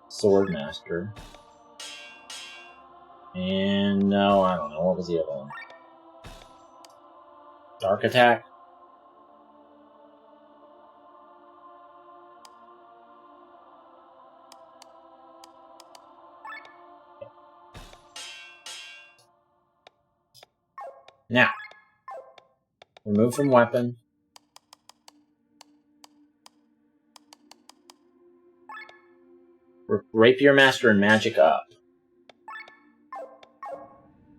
Swordmaster. And no, I don't know. What was the other one? Dark Attack? Now, remove from weapon. Rapier Master and Magic up.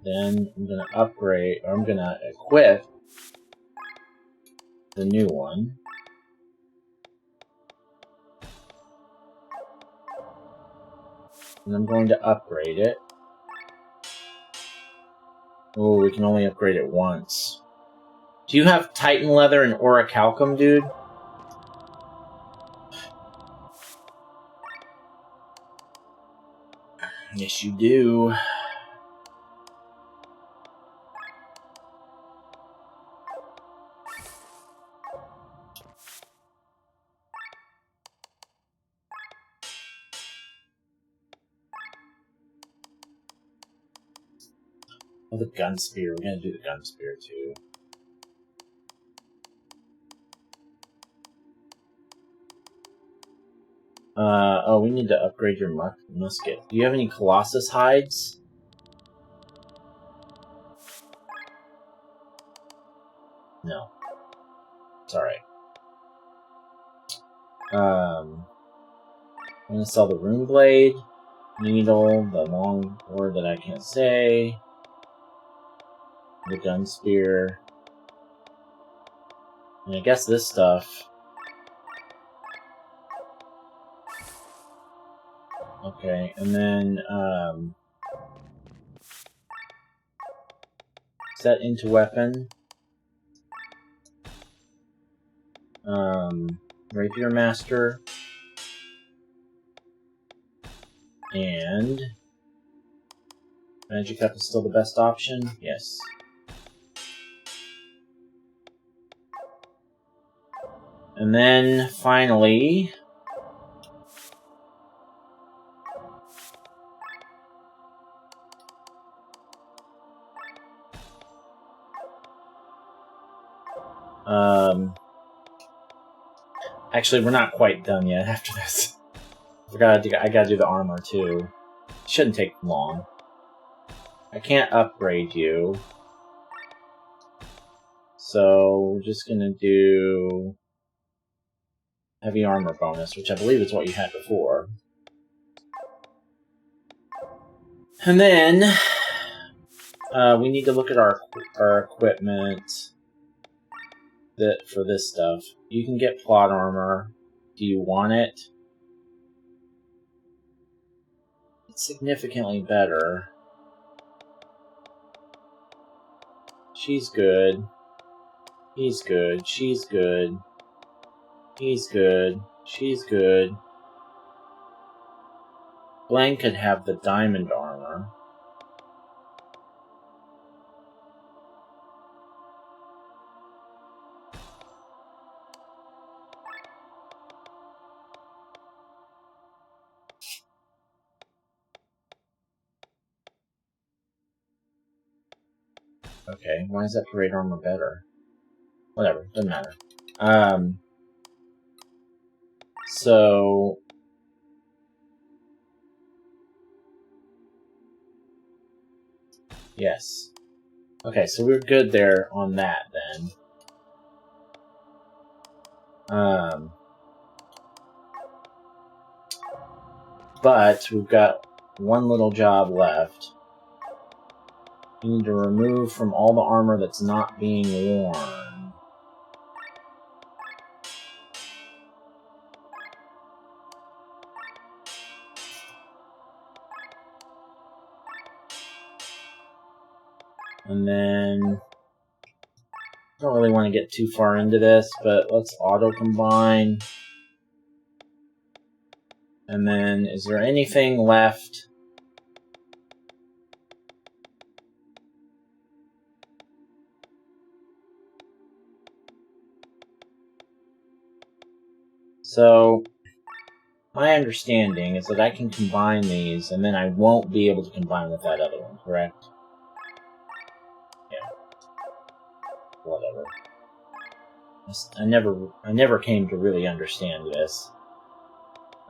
Then I'm going to upgrade, or I'm going to equip the new one. And I'm going to upgrade it. Oh, we can only upgrade it once. Do you have Titan Leather and Orichalcum, dude? Yes, you do. Oh, the gun spear. We're gonna do the gun spear too. Oh, we need to upgrade your musket. Do you have any Colossus hides? No. Sorry. I'm gonna sell the rune blade, needle, the long word that I can't say, the gun spear, and I guess this stuff. Okay, and then set into weapon. Rapier Master. And Magic Up is still the best option? Yes. And then, finally... Actually, we're not quite done yet after this. I gotta do the armor, too. Shouldn't take long. I can't upgrade you. So, we're just gonna do... heavy armor bonus, which I believe is what you had before. And then... we need to look at our equipment for this stuff. You can get plot armor. Do you want it? It's significantly better. She's good. He's good. She's good. He's good. She's good. Blaine could have the diamond armor. Okay, why is that parade armor better? Whatever, doesn't matter. So... yes. Okay, so we're good there on that, then. But we've got one little job left. We need to remove from all the armor that's not being worn. And then... I don't really want to get too far into this, but let's auto-combine. And then, is there anything left? So, my understanding is that I can combine these, and then I won't be able to combine with that other one, correct? Yeah. Whatever. I never came to really understand this.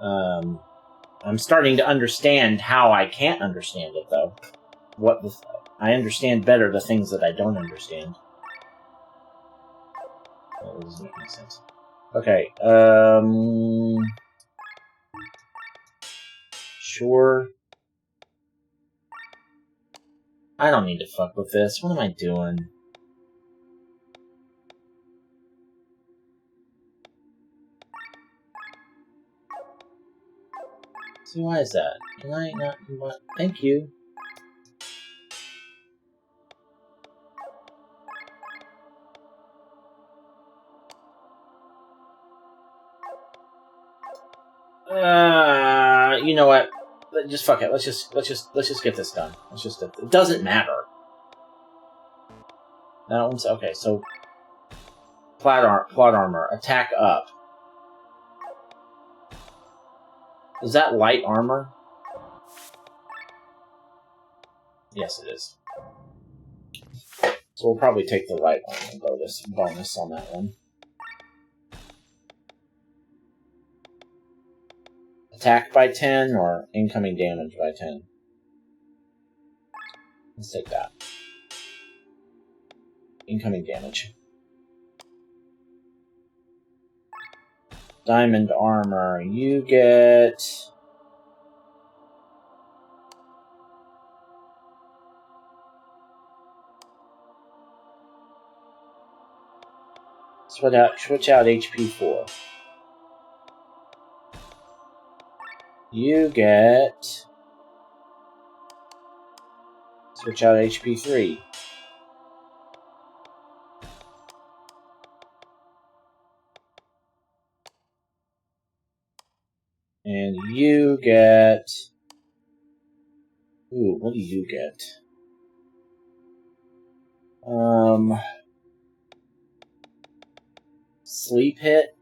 I'm starting to understand how I can't understand it, though. I understand better the things that I don't understand. That doesn't make any sense. Okay, sure. I don't need to fuck with this. What am I doing? So why is that? Can I not... What? Thank you. You know what? Just fuck it. Let's just get this done. It doesn't matter. That one's okay. So plot armor, attack up. Is that light armor? Yes, it is. So we'll probably take the light armor bonus on that one. Attack by 10 or incoming damage by 10? Let's take that. Incoming damage. Diamond armor. You get... Switch out HP 4. You get... Switch out HP 3. And you get... Ooh, what do you get? Sleep hit?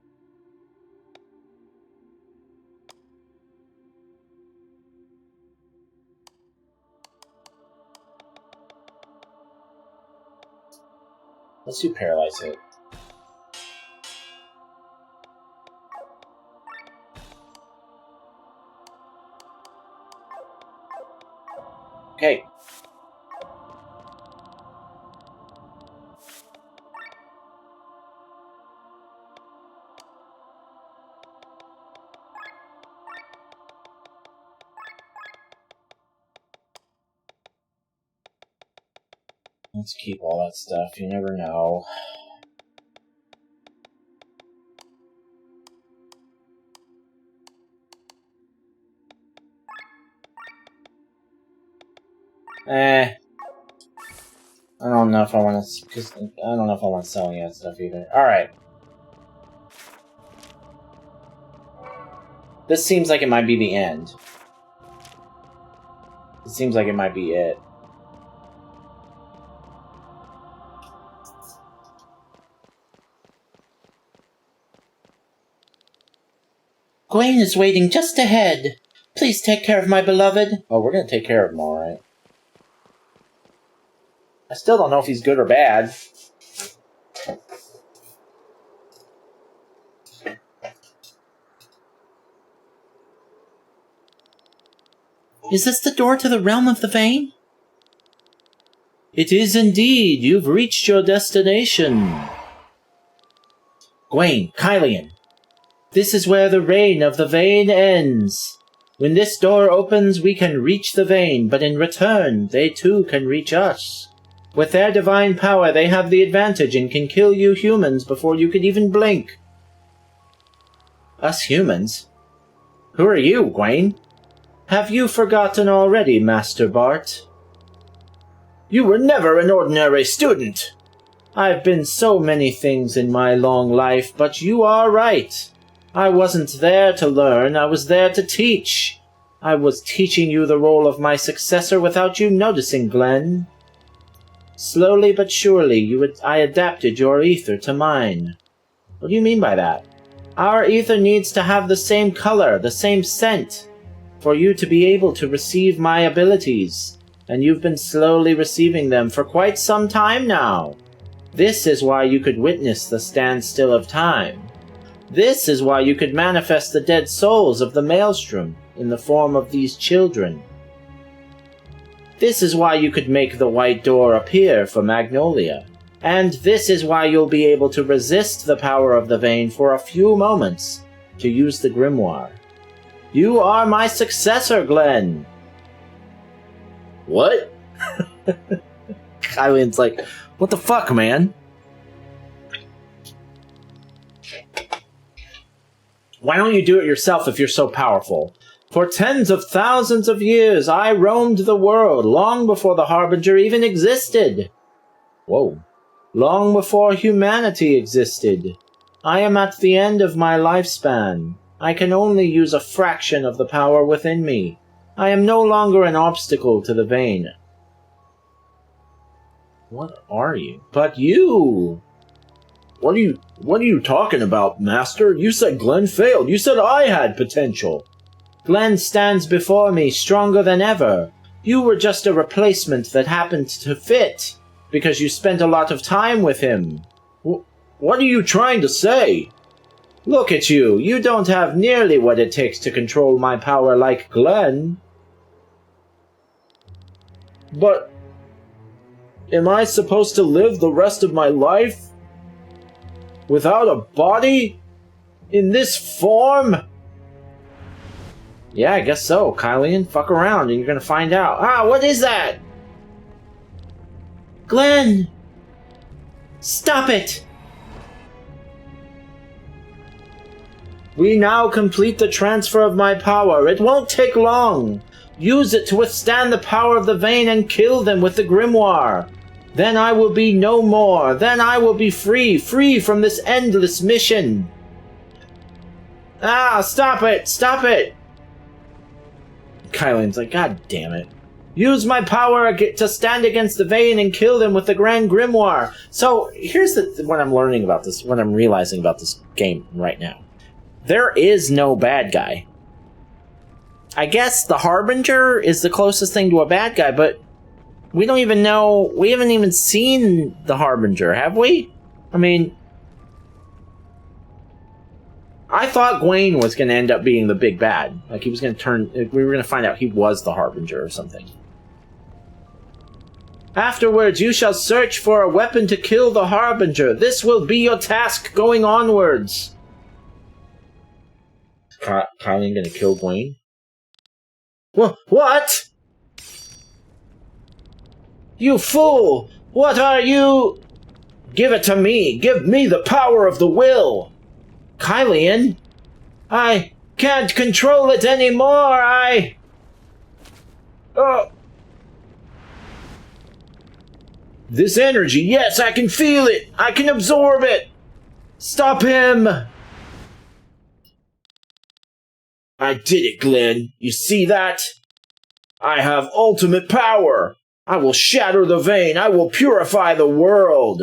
Let's do paralyze hit. Okay. Let's keep all that stuff. You never know. I don't know if I want to, because I don't know if I want selling that stuff either. Alright. This seems like it might be the end. It seems like it might be it. Gwen is waiting just ahead. Please take care of my beloved. Oh, we're gonna take care of him, alright. I still don't know if he's good or bad. Is this the door to the realm of the vein? It is indeed. You've reached your destination. Gwen, Kylian. This is where the reign of the vein ends. When this door opens, we can reach the vein, but in return, they too can reach us. With their divine power, they have the advantage and can kill you humans before you could even blink. Us humans? Who are you, Gwen? Have you forgotten already, Master Bart? You were never an ordinary student. I've been so many things in my long life, but you are right. I wasn't there to learn, I was there to teach. I was teaching you the role of my successor without you noticing, Glenn. Slowly but surely, I adapted your ether to mine. What do you mean by that? Our ether needs to have the same color, the same scent, for you to be able to receive my abilities, and you've been slowly receiving them for quite some time now. This is why you could witness the standstill of time. This is why you could manifest the dead souls of the Maelstrom in the form of these children. This is why you could make the white door appear for Magnolia. And this is why you'll be able to resist the power of the vein for a few moments to use the grimoire. You are my successor, Glenn! What? Kylian's like, what the fuck, man? Why don't you do it yourself if you're so powerful? For tens of thousands of years, I roamed the world long before the Harbinger even existed. Whoa. Long before humanity existed. I am at the end of my lifespan. I can only use a fraction of the power within me. I am no longer an obstacle to the Vayne. What are you? But you! What are you talking about, Master? You said Glenn failed. You said I had potential. Glenn stands before me stronger than ever. You were just a replacement that happened to fit, because you spent a lot of time with him. What are you trying to say? Look at you. You don't have nearly what it takes to control my power like Glenn. But am I supposed to live the rest of my life without a body? In this form? Yeah, I guess so, Kylian. Fuck around and you're gonna find out. Ah, what is that? Glenn! Stop it! We now complete the transfer of my power. It won't take long. Use it to withstand the power of the Vayne and kill them with the grimoire. Then I will be no more. Then I will be free from this endless mission. Ah, stop it! Stop it! Kylian's like, God damn it. Use my power to stand against the Vayne and kill them with the Grand Grimoire. So, here's what I'm learning about this, what I'm realizing about this game right now. There is no bad guy. I guess the Harbinger is the closest thing to a bad guy, but we don't even know, we haven't even seen the Harbinger, have we? I mean, I thought Gwaine was going to end up being the big bad. Like, he was going to turn, we were going to find out he was the Harbinger or something. Afterwards, you shall search for a weapon to kill the Harbinger. This will be your task going onwards. Kylian gonna kill Gwaine? What? You fool! What are you? Give it to me! Give me the power of the will! Kylian? I can't control it anymore! Oh! This energy, yes, I can feel it! I can absorb it! Stop him! I did it, Glenn. You see that? I have ultimate power. I will shatter the Vayne. I will purify the world.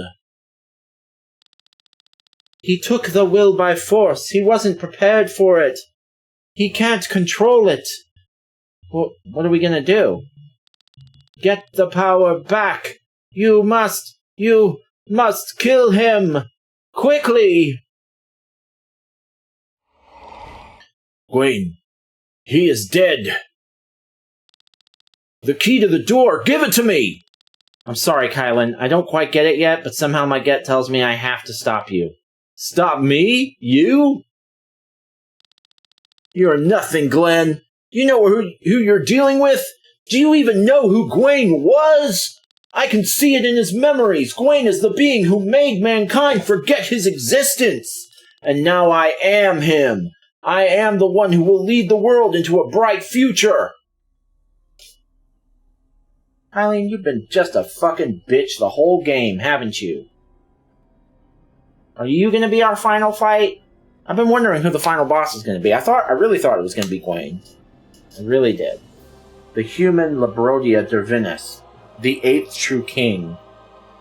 He took the will by force. He wasn't prepared for it. He can't control it. Well, what are we gonna do? Get the power back. You must kill him. Quickly. Gwaine, he is dead. The key to the door, give it to me! I'm sorry, Kylian. I don't quite get it yet, but somehow my gut tells me I have to stop you. Stop me? You? You're nothing, Glenn. Do you know who you're dealing with? Do you even know who Gwaine was? I can see it in his memories. Gwaine is the being who made mankind forget his existence. And now I am him. I am the one who will lead the world into a bright future. Kylian, you've been just a fucking bitch the whole game, haven't you? Are you gonna be our final fight? I've been wondering who the final boss is gonna be. I really thought it was gonna be Gwaine. I really did. The human Labrodia Dervinus. The 8th true king.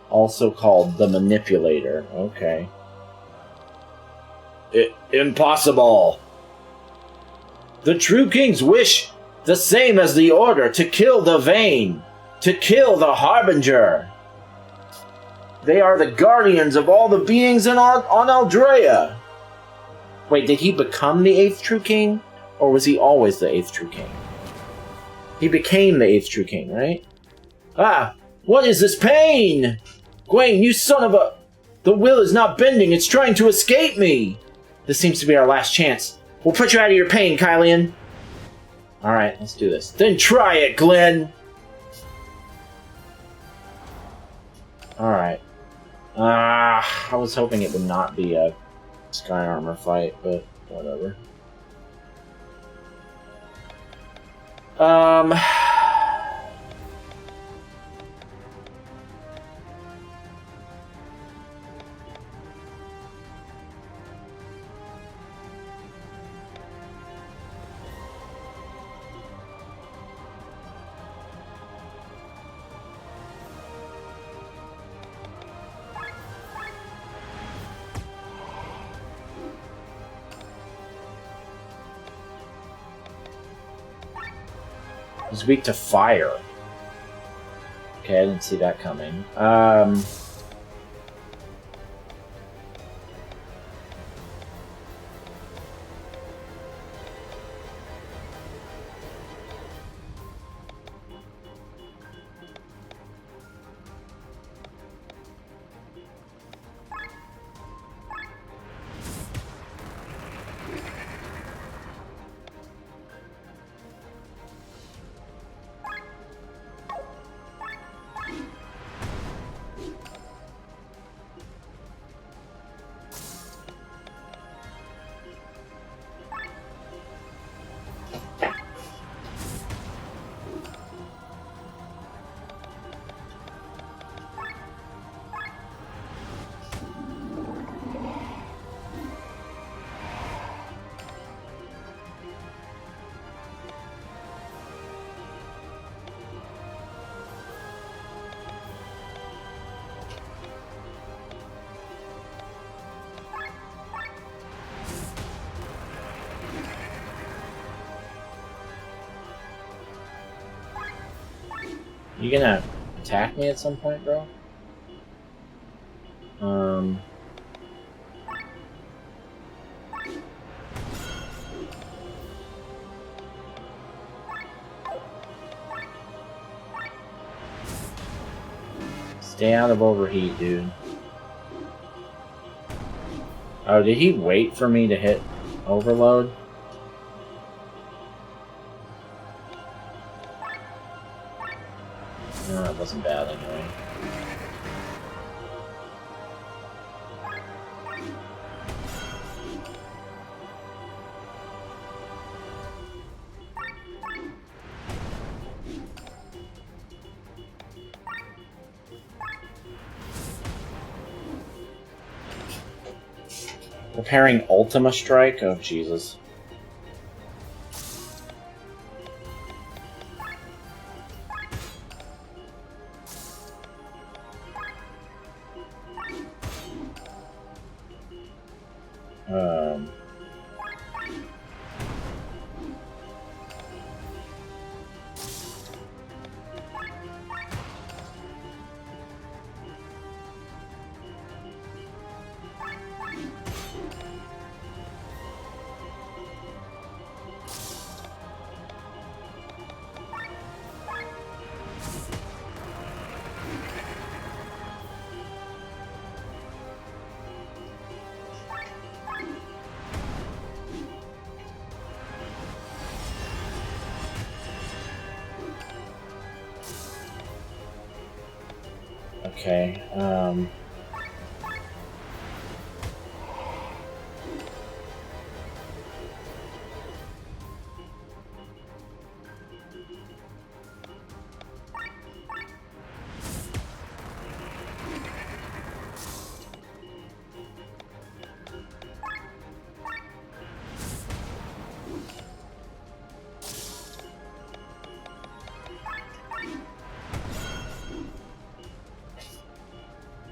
Also called the Manipulator. Okay. Impossible. The true kings wish the same as the Order, to kill the Vayne, to kill the Harbinger. They are the guardians of all the beings on Aldrea. Wait, did he become the 8th true king? Or was he always the 8th true king? He became the 8th true king, right? Ah, what is this pain? Gwaine, you son of a... The will is not bending, it's trying to escape me. This seems to be our last chance. We'll put you out of your pain, Kylian. Alright, let's do this. Then try it, Glenn. Alright. I was hoping it would not be a Sky Armor fight, but whatever. He's weak to fire. Okay, I didn't see that coming. You gonna attack me at some point, bro? Stay out of overheat, dude. Oh, did he wait for me to hit overload? No, it wasn't bad anyway. Preparing Ultima Strike? Oh, Jesus. Okay,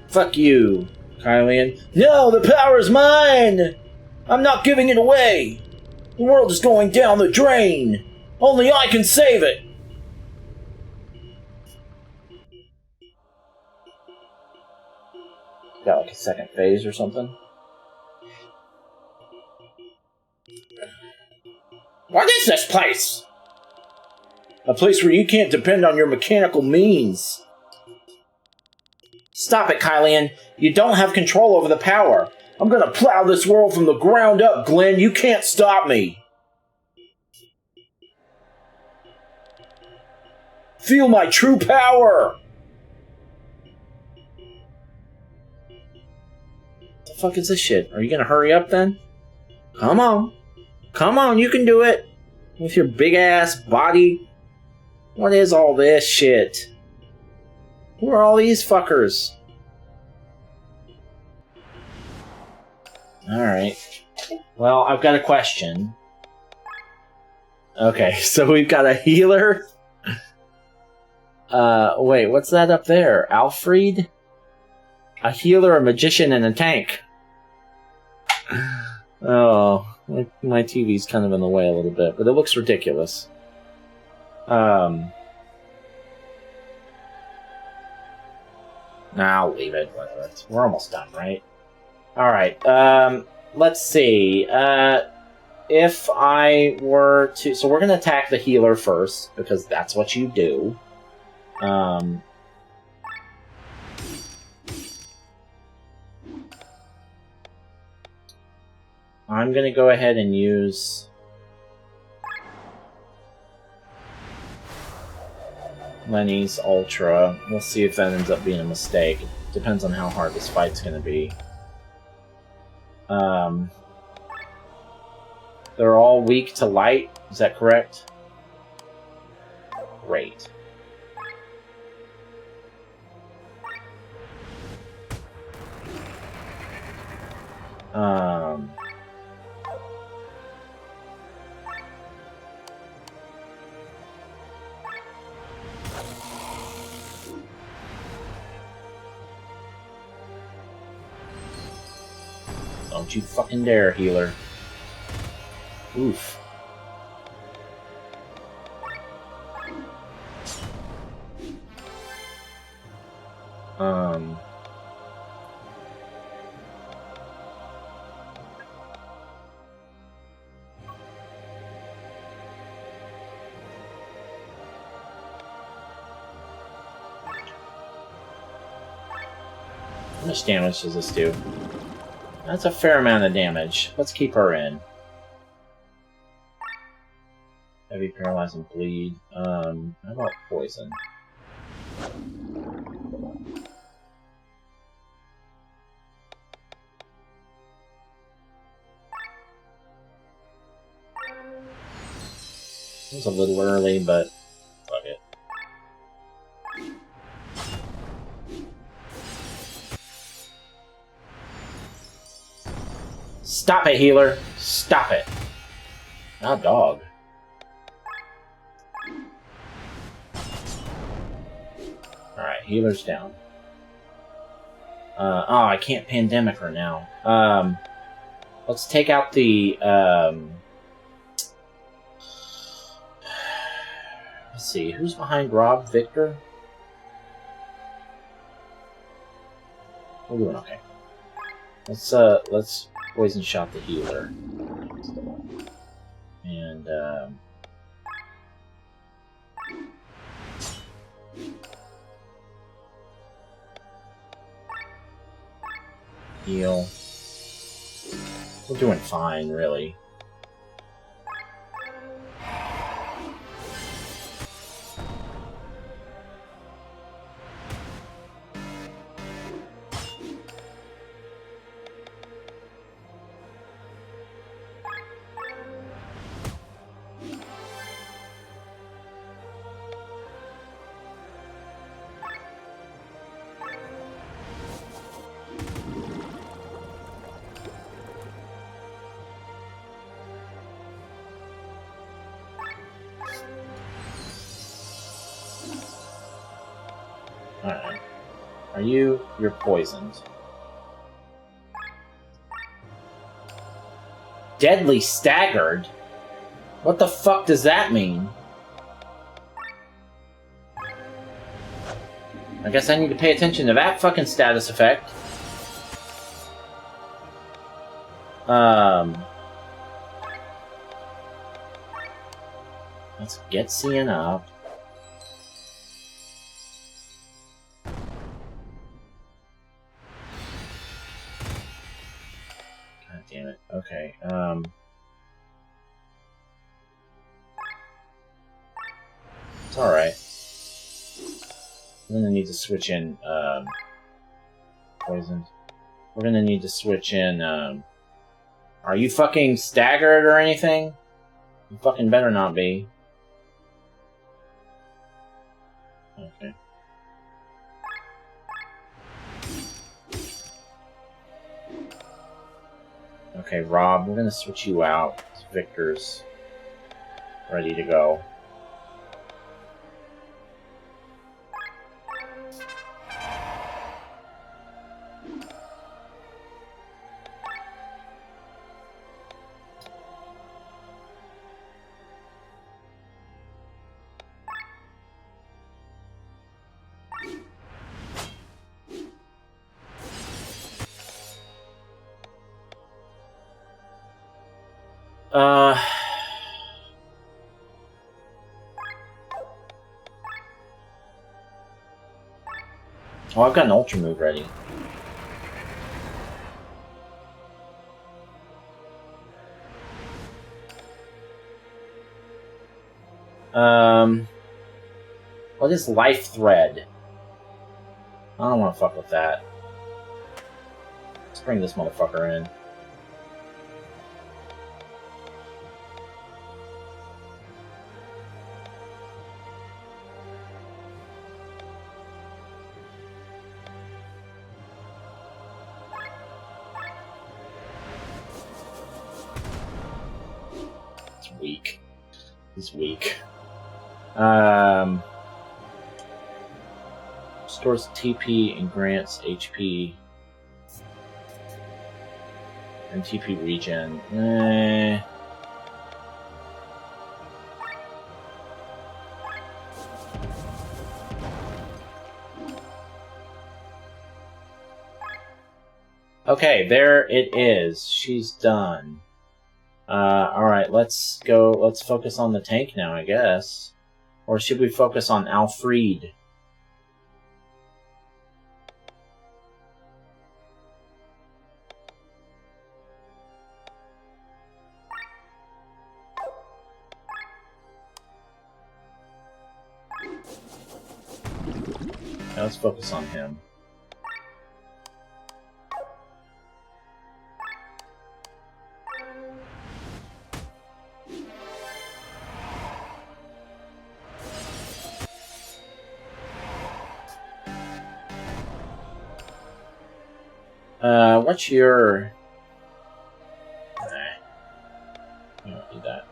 fuck you, Kylian. No, the power's mine! I'm not giving it away! The world is going down the drain! Only I can save it! Got like a second phase or something? What is this place? A place where you can't depend on your mechanical means. Stop it, Kylian. You don't have control over the power. I'm gonna plow this world from the ground up, Glenn. You can't stop me. Feel my true power! What the fuck is this shit? Are you gonna hurry up then? Come on. Come on, you can do it. With your big ass body What is all this shit? Who are all these fuckers? Alright. Well, I've got a question. Okay, so we've got a healer. Wait, what's that up there? Alfred? A healer, a magician, and a tank. Oh, my TV's kind of in the way a little bit, but it looks ridiculous. Nah, I'll leave it. Whatever. We're almost done, right? Alright, let's see. If I were to... So we're going to attack the healer first, because that's what you do. I'm going to go ahead and use... Lenny's Ultra. We'll see if that ends up being a mistake. Depends on how hard this fight's going to be. They're all weak to light. Is that correct? Great. Don't you fucking dare, healer. Oof. How much damage does this do? That's a fair amount of damage. Let's keep her in. Heavy, paralyze, and bleed. How about poison? It was a little early, but fuck it. Stop it, healer! Stop it! Now, dog. Alright, healer's down. Oh, I can't pandemic her now. Let's take out the, let's see, who's behind Rob? Victor? We're doing okay. Let's poison shot the healer. And, heal. We're doing fine, really. Alright. You're poisoned. Deadly staggered? What the fuck does that mean? I guess I need to pay attention to that fucking status effect. Let's get Sienna up. Damn it. Okay, it's alright. We're gonna need to switch in, poisoned. We're gonna need to switch in, are you fucking staggered or anything? You fucking better not be. Okay. Okay, Rob, we're gonna switch you out. Victor's ready to go. Oh, I've got an ultra move ready. What is Life Thread? I don't want to fuck with that. Let's bring this motherfucker in. It's weak. He's weak. Stores TP and grants HP. And TP regen. Okay, there it is. She's done. Alright, let's go. Let's focus on the tank now, I guess. Or should we focus on Alfred? Now let's focus on him. What's your... Nah. I don't need that.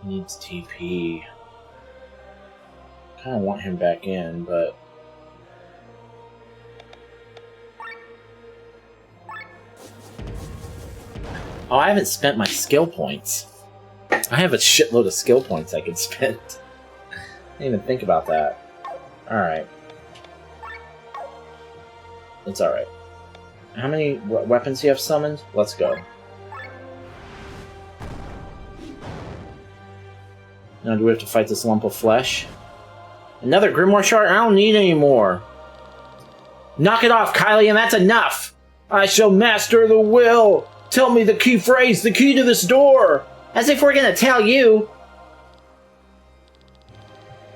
Needs TP. Kind of want him back in, but oh, I haven't spent my skill points. I have a shitload of skill points I could spend. I didn't even think about that. Alright. It's alright. How many weapons do you have summoned? Let's go. Now do we have to fight this lump of flesh? Another Grimoire Shard? I don't need any more. Knock it off, Kylie, and that's enough! I shall master the will! Tell me the key phrase, the key to this door! As if we're gonna tell you!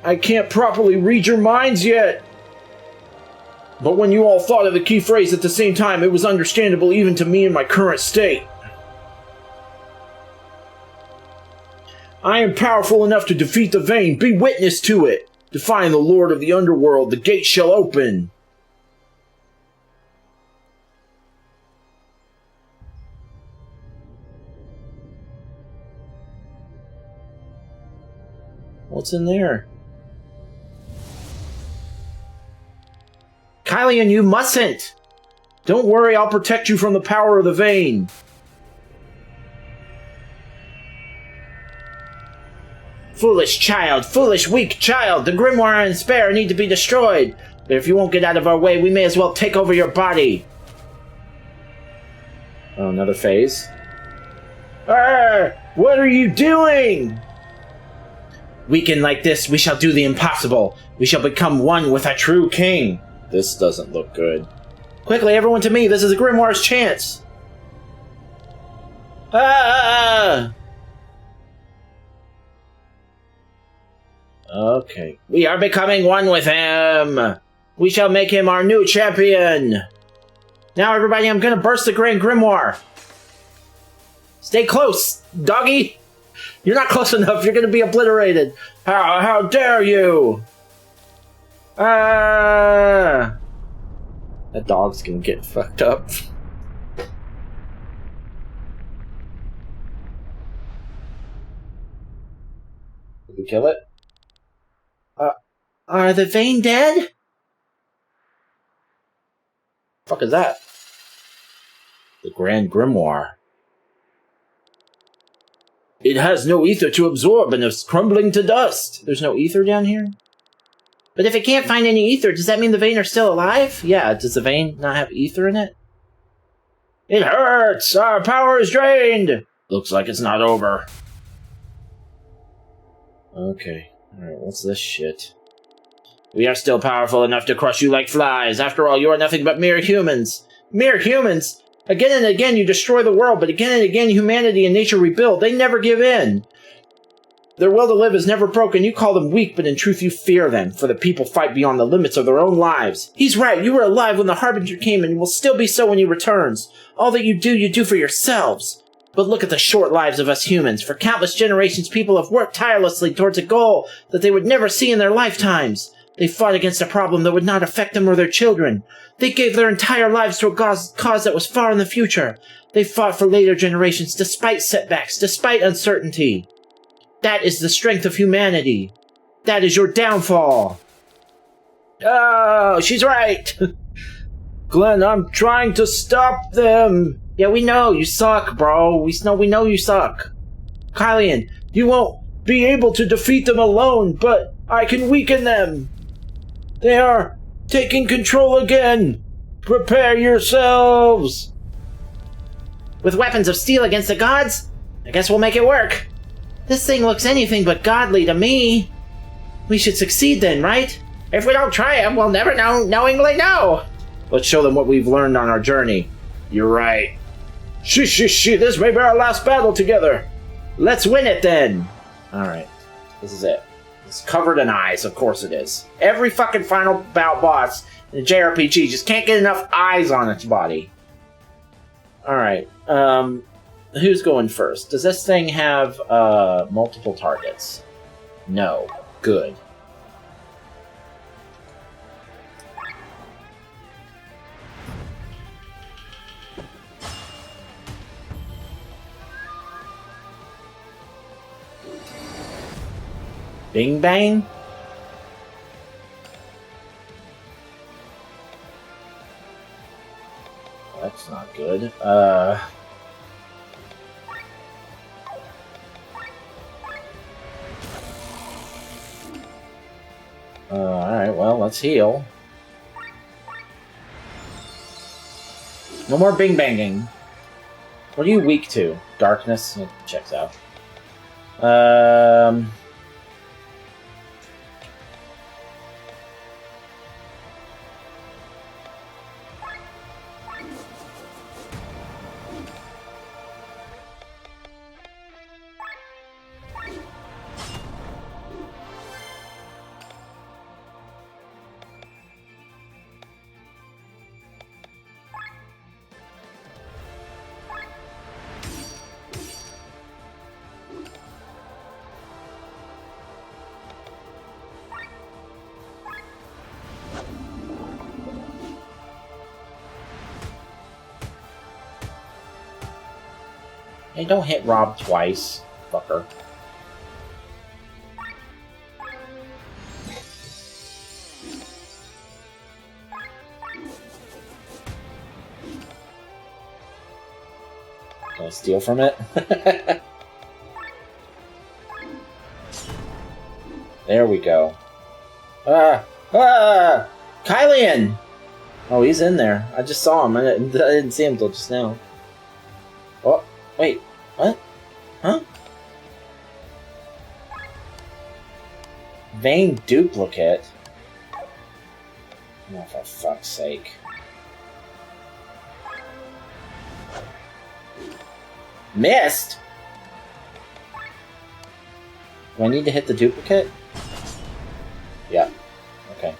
I can't properly read your minds yet! But when you all thought of the key phrase at the same time, it was understandable even to me in my current state. I am powerful enough to defeat the Vein. Be witness to it. Defying the Lord of the Underworld, the gate shall open. What's in there? Kylian, you mustn't! Don't worry, I'll protect you from the power of the Vein. Foolish child, foolish weak child, the Grimoire and Spare need to be destroyed. But if you won't get out of our way, we may as well take over your body. Oh, another phase. What are you doing? Weakened like this, we shall do the impossible. We shall become one with our true king. This doesn't look good. Quickly, everyone to me. This is the Grimoire's chance. Ah! Okay. We are becoming one with him. We shall make him our new champion. Now, everybody, I'm gonna burst the Grand Grimoire. Stay close, doggy. You're not close enough. You're gonna be obliterated. How dare you? Ah! That dog's gonna get fucked up. Did we kill it? Are the Vayne dead? Fuck is that? The Grand Grimoire. It has no ether to absorb and is crumbling to dust. There's no ether down here? But if it can't find any ether, does that mean the Vayne are still alive? Yeah, does the Vayne not have ether in it? It hurts! Our power is drained! Looks like it's not over. Okay. Alright, what's this shit? We are still powerful enough to crush you like flies. After all, you are nothing but mere humans. Mere humans? Again and again you destroy the world, but again and again humanity and nature rebuild. They never give in. Their will to live is never broken. You call them weak, but in truth you fear them, for the people fight beyond the limits of their own lives. He's right, you were alive when the Harbinger came, and will still be so when he returns. All that you do for yourselves. But look at the short lives of us humans. For countless generations, people have worked tirelessly towards a goal that they would never see in their lifetimes. They fought against a problem that would not affect them or their children. They gave their entire lives to a cause that was far in the future. They fought for later generations despite setbacks, despite uncertainty. That is the strength of humanity. That is your downfall. Oh, she's right. Glenn, I'm trying to stop them. Yeah, we know you suck, bro. We know you suck. Kylian, you won't be able to defeat them alone, but I can weaken them. They are taking control again. Prepare yourselves. With weapons of steel against the gods? I guess we'll make it work. This thing looks anything but godly to me. We should succeed then, right? If we don't try it, we'll never knowingly know. Let's show them what we've learned on our journey. You're right. This may be our last battle together. Let's win it then. Alright, this is it. It's covered in eyes, of course it is. Every fucking final bout boss in a JRPG just can't get enough eyes on its body. Alright, who's going first? Does this thing have multiple targets? No. Good. Bing bang? Well, that's not good. Alright, well, let's heal. No more bing banging. What are you weak to? Darkness? It checks out. Hey, don't hit Rob twice, fucker. Can I steal from it? There we go. Kylian! Oh, he's in there. I just saw him. I didn't see him till just now. Oh, wait. What? Huh? Vayne duplicate? Oh, for fuck's sake. Missed? Do I need to hit the duplicate? Yeah. Okay.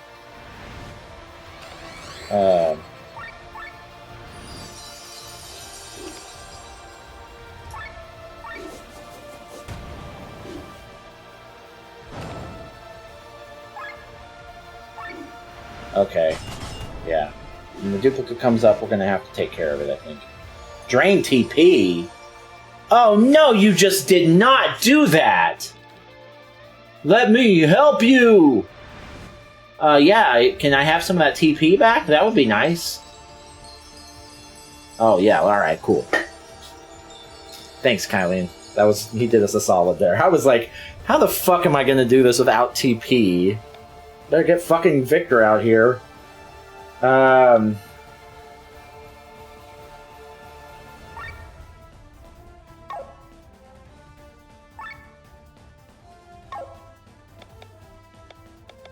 Okay. Yeah. When the duplicate comes up, we're gonna have to take care of it, I think. Drain TP? Oh no, you just did not do that! Let me help you! Yeah, can I have some of that TP back? That would be nice. Oh, yeah, alright, cool. Thanks, Kylian. He did us a solid there. I was like, how the fuck am I gonna do this without TP? Better get fucking Victor out here.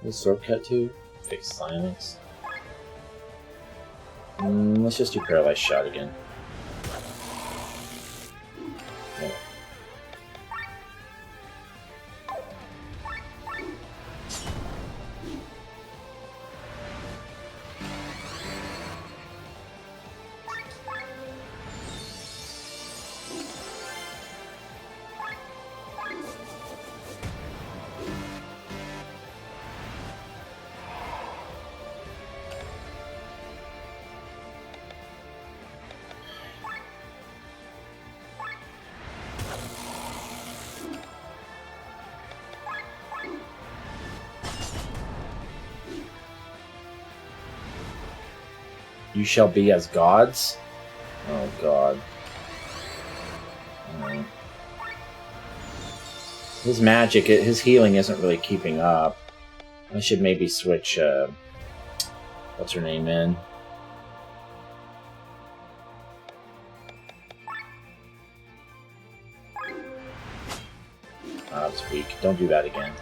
What's sword cut to? Fix silence. Let's just do paralyzed shot again. Yeah. You shall be as gods? Oh god. Alright. His magic, his healing isn't really keeping up. I should maybe switch, what's her name in? Ah, it's weak. Don't do that again.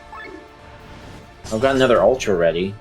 I've got another Ultra ready.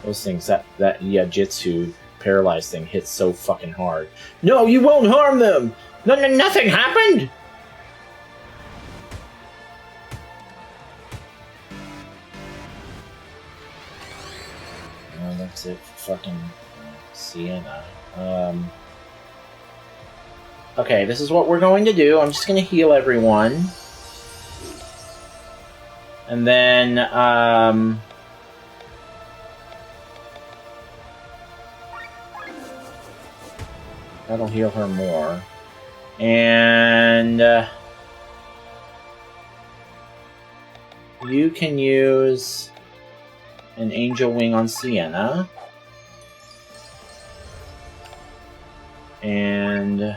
Those things, that Yajitsu paralyzed thing hits so fucking hard. No, you won't harm them! Nothing happened! Well, that's it for fucking Sienna. Okay, this is what we're going to do. I'm just gonna heal everyone. And then, that'll heal her more. And you can use an Angel Wing on Sienna. And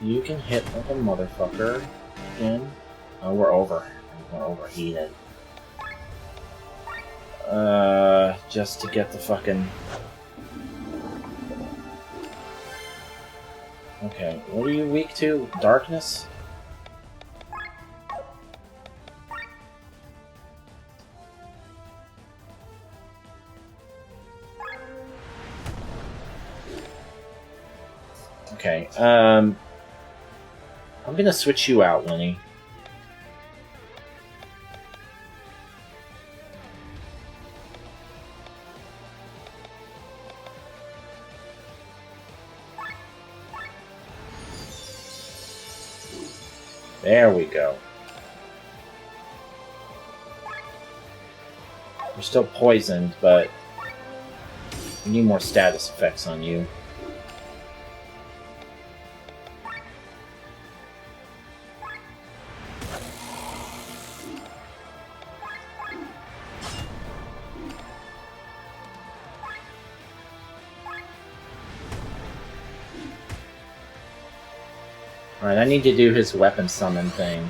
you can hit like a motherfucker again. Oh, we're over. We're overheated. Just to get the fucking... Okay, what are you weak to? Darkness? Okay, I'm gonna switch you out, Winnie. There we go. You're still poisoned, but we need more status effects on you. Alright, I need to do his weapon summon thing.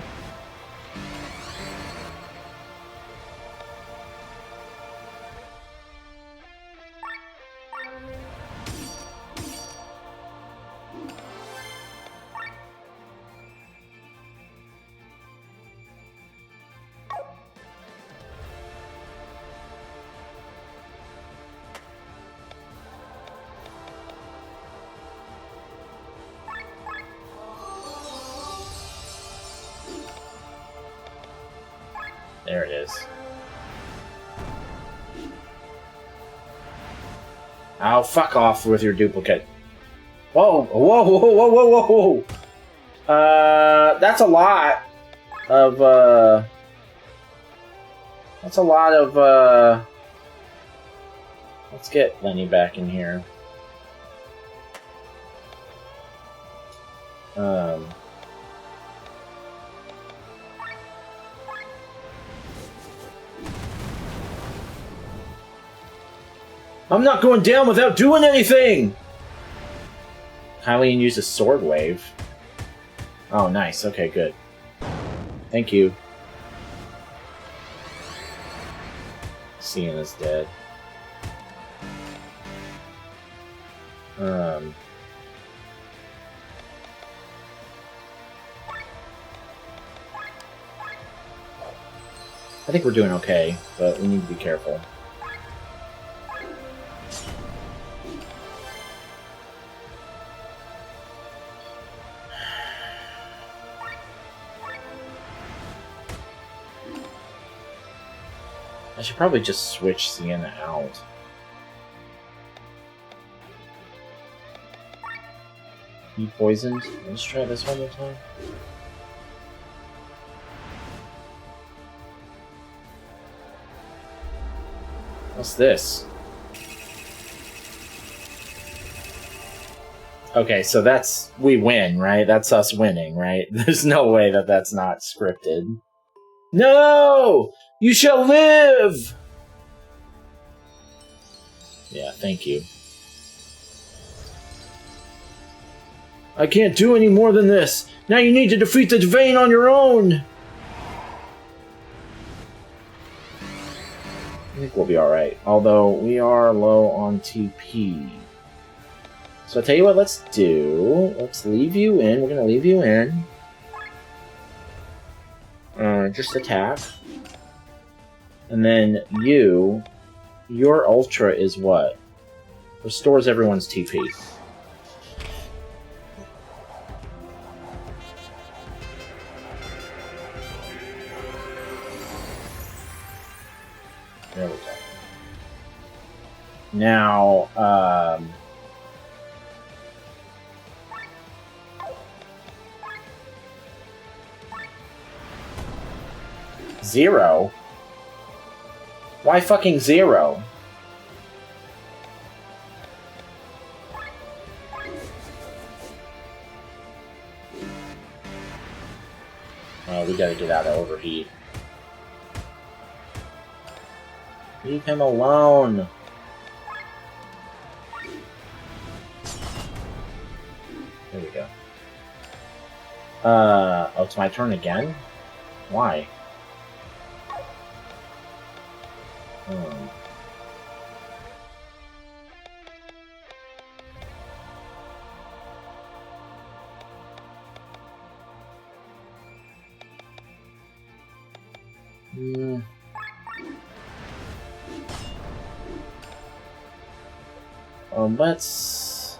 There it is. Oh, fuck off with your duplicate. Whoa, whoa, whoa, whoa, whoa, whoa, whoa. That's a lot of, That's a lot of, Let's get Lenny back in here. I'm not going down without doing anything! Hylian uses Sword Wave. Oh, nice. Okay, good. Thank you. Cian is dead. I think we're doing okay, but we need to be careful. I should probably just switch Sienna out. You poisoned? Let's try this one more time. What's this? Okay, so that's... we win, right? That's us winning, right? There's no way that that's not scripted. No! You shall live! Yeah, thank you. I can't do any more than this. Now you need to defeat the Devane on your own. I think we'll be alright. Although, we are low on TP. So I'll tell you what let's do. Let's leave you in. We're going to leave you in. Just attack. And then your Ultra is what? Restores everyone's TP. There we go. Now, Zero? Why fucking zero? Oh, we gotta get out of overheat. Leave him alone. There we go. Oh, it's my turn again? Why? Let's...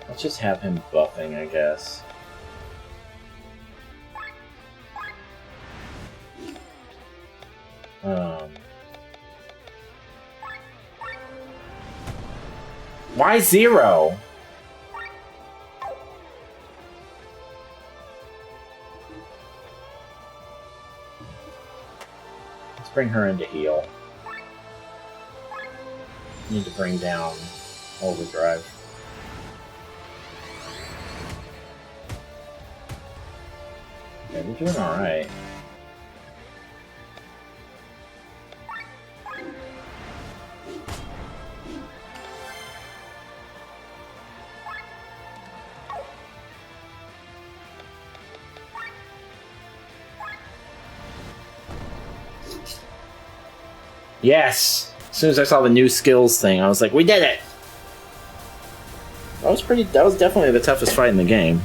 Let's just have him buffing, I guess. Why zero? Let's bring her into heal. Need to bring down overdrive. Okay, we're doing alright. Yes! As soon as I saw the new skills thing, I was like, we did it! That was definitely the toughest fight in the game.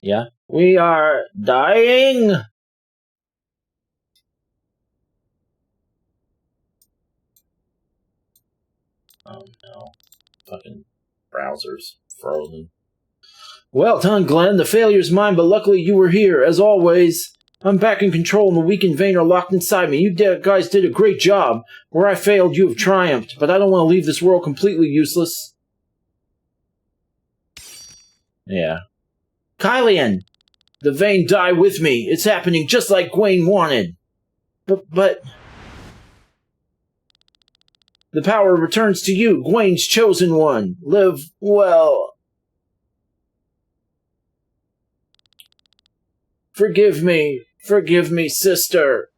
Yeah. We are dying! Oh no. Fucking browser's frozen. Well done, Glenn. The failure's mine, but luckily you were here, as always. I'm back in control and the weak and vain are locked inside me. You guys did a great job. Where I failed, you have triumphed, but I don't want to leave this world completely useless. Yeah. Kylian! The vain die with me. It's happening just like Gwaine wanted. But... The power returns to you, Gwaine's chosen one. Live well. Forgive me, sister.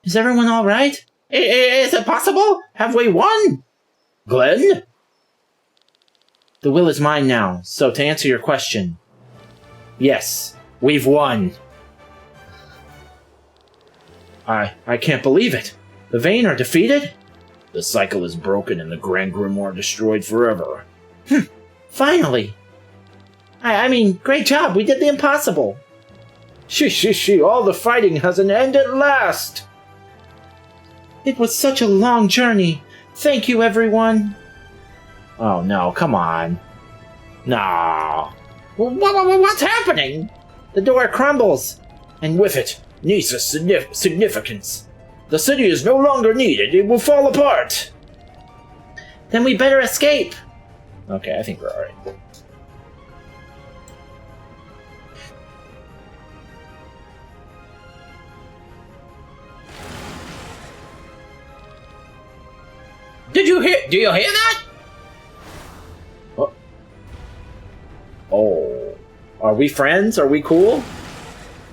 Is everyone all right? Is it possible? Have we won? Glenn? The will is mine now, so to answer your question, yes, we've won. I can't believe it. The Vain are defeated? The cycle is broken and the Grand Grimoire destroyed forever. Finally. I mean, great job, we did the impossible. She, all the fighting has an end at last. It was such a long journey. Thank you, everyone. Oh no, come on. No. What's happening? The door crumbles. And with it, Nisa's significance. The city is no longer needed. It will fall apart. Then we better escape. Okay, I think we're alright. Do you hear that? What? Oh. Are we friends? Are we cool?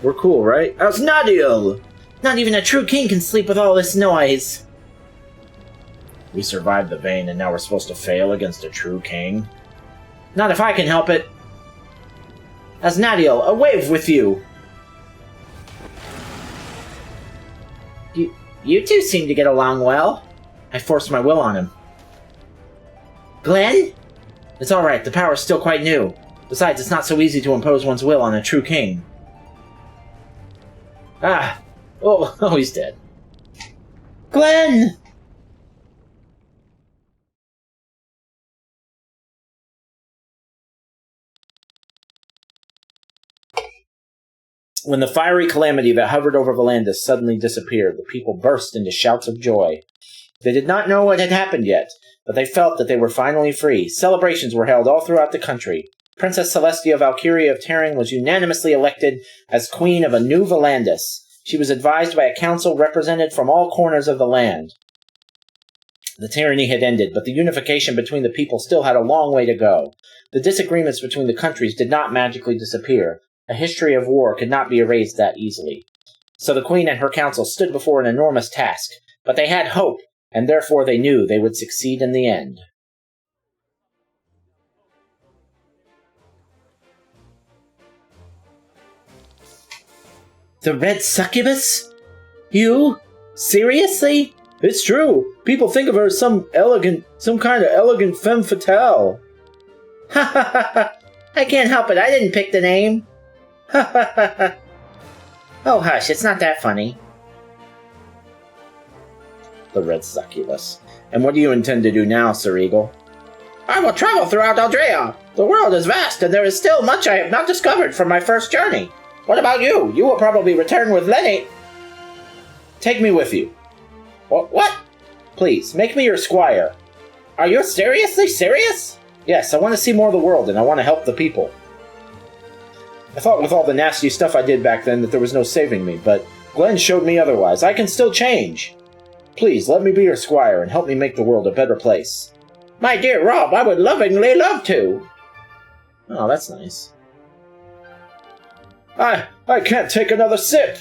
We're cool, right? Asnadiel! Not even a true king can sleep with all this noise. We survived the Vain and now we're supposed to fail against a true king? Not if I can help it. Asnadiel, a wave with you! You two seem to get along well. I forced my will on him. Glenn? It's alright, the power's still quite new. Besides, it's not so easy to impose one's will on a true king. Ah! Oh, he's dead. Glenn! When the fiery calamity that hovered over Volandis suddenly disappeared, the people burst into shouts of joy. They did not know what had happened yet, but they felt that they were finally free. Celebrations were held all throughout the country. Princess Celestia Valkyria of Terran was unanimously elected as queen of a new Volandis. She was advised by a council represented from all corners of the land. The tyranny had ended, but the unification between the people still had a long way to go. The disagreements between the countries did not magically disappear. A history of war could not be erased that easily. So the queen and her council stood before an enormous task, but they had hope, and therefore they knew they would succeed in the end. The Red Succubus? You? Seriously? It's true. People think of her as some kind of elegant femme fatale. Ha ha ha ha. I can't help it. I didn't pick the name. Ha ha ha ha. Oh, hush. It's not that funny. The Red Succubus. And what do you intend to do now, Sir Eagle? I will travel throughout Aldrea. The world is vast, and there is still much I have not discovered from my first journey. What about you? You will probably return with Lenny. Take me with you. What? Please, make me your squire. Are you seriously serious? Yes, I want to see more of the world, and I want to help the people. I thought with all the nasty stuff I did back then that there was no saving me, but Glenn showed me otherwise. I can still change. Please, let me be your squire and help me make the world a better place. My dear Rob, I would lovingly love to. Oh, that's nice. I can't take another sip.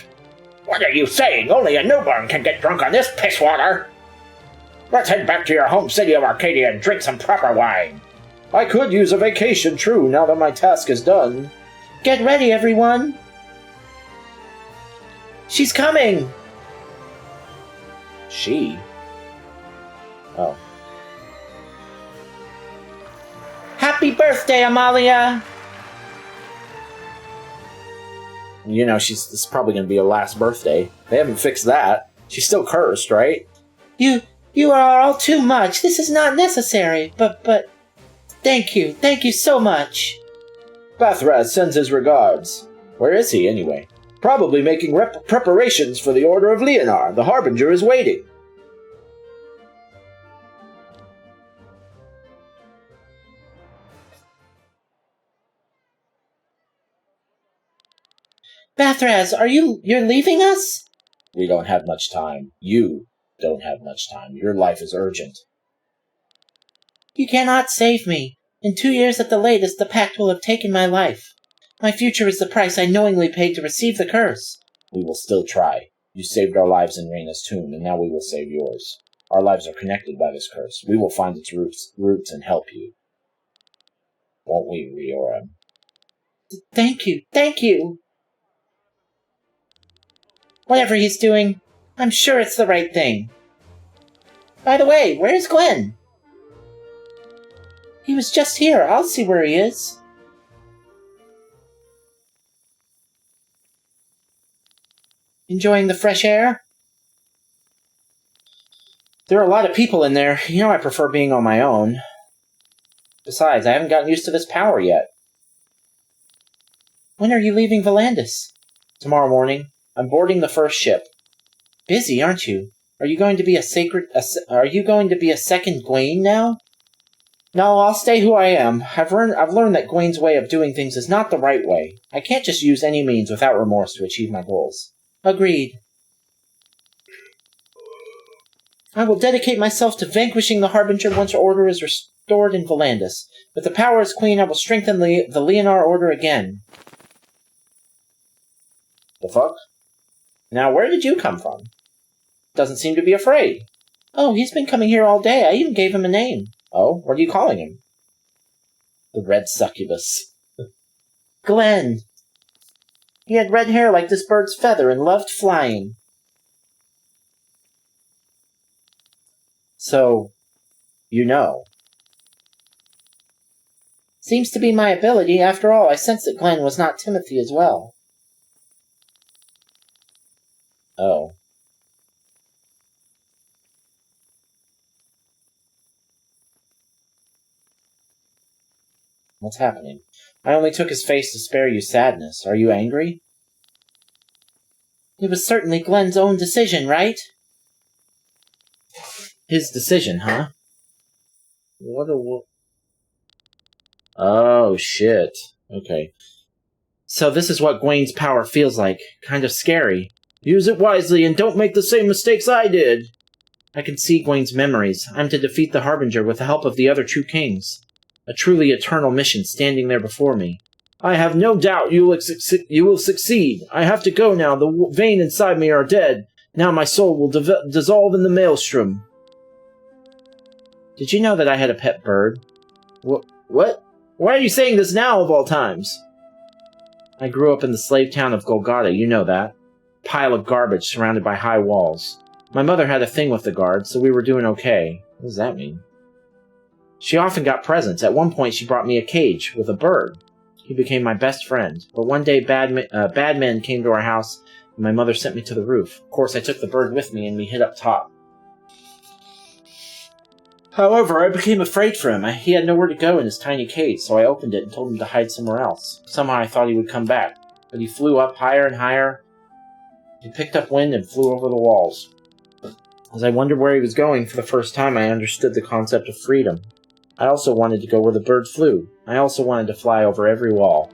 What are you saying? Only a newborn can get drunk on this piss water. Let's head back to your home city of Arcadia and drink some proper wine. I could use a vacation, true, now that my task is done. Get ready, everyone! She's coming! She? Oh. Happy birthday, Amalia! You know, this is probably going to be her last birthday. They haven't fixed that. She's still cursed, right? You are all too much. This is not necessary. But, thank you so much. Bathraz sends his regards. Where is he, anyway? Probably making preparations for the Order of Leonar. The Harbinger is waiting. Bathraz, you're leaving us? We don't have much time. You don't have much time. Your life is urgent. You cannot save me. In 2 years at the latest, the Pact will have taken my life. My future is the price I knowingly paid to receive the curse. We will still try. You saved our lives in Reyna's tomb, and now we will save yours. Our lives are connected by this curse. We will find its roots and help you. Won't we, Riora? Thank you. Whatever he's doing, I'm sure it's the right thing. By the way, where's Glenn? He was just here. I'll see where he is. Enjoying the fresh air? There are a lot of people in there. You know I prefer being on my own. Besides, I haven't gotten used to this power yet. When are you leaving Volandis? Tomorrow morning. I'm boarding the first ship. Busy, aren't you? Are you going to be a second Gwaine now? No, I'll stay who I am. I've learned that Gwaine's way of doing things is not the right way. I can't just use any means without remorse to achieve my goals. Agreed. I will dedicate myself to vanquishing the Harbinger once order is restored in Volandis. With the power as queen, I will strengthen the Leonar Order again. The fuck? Now, where did you come from? Doesn't seem to be afraid. Oh, he's been coming here all day. I even gave him a name. Oh, what are you calling him? The Red Succubus. Glenn. He had red hair like this bird's feather and loved flying. So, you know. Seems to be my ability. After all, I sensed that Glenn was not Timothy as well. Oh. What's happening? I only took his face to spare you sadness. Are you angry? It was certainly Glenn's own decision, right? His decision, huh? Oh, shit. Okay. So this is what Gwaine's power feels like. Kind of scary. Use it wisely and don't make the same mistakes I did. I can see Gwaine's memories. I'm to defeat the Harbinger with the help of the other true kings. A truly eternal mission standing there before me. I have no doubt you will succeed. I have to go now. The vein inside me are dead. Now my soul will dissolve in the maelstrom. Did you know that I had a pet bird? What? Why are you saying this now of all times? I grew up in the slave town of Golgotha, you know that. Pile of garbage surrounded by high walls. My mother had a thing with the guards, so we were doing okay. What does that mean? She often got presents. At one point, she brought me a cage with a bird. He became my best friend. But one day, bad men came to our house, and my mother sent me to the roof. Of course, I took the bird with me, and we hid up top. However, I became afraid for him. He had nowhere to go in his tiny cage, so I opened it and told him to hide somewhere else. Somehow I thought he would come back, but he flew up higher and higher. He picked up wind and flew over the walls. As I wondered where he was going, for the first time I understood the concept of freedom. I also wanted to go where the bird flew. I also wanted to fly over every wall.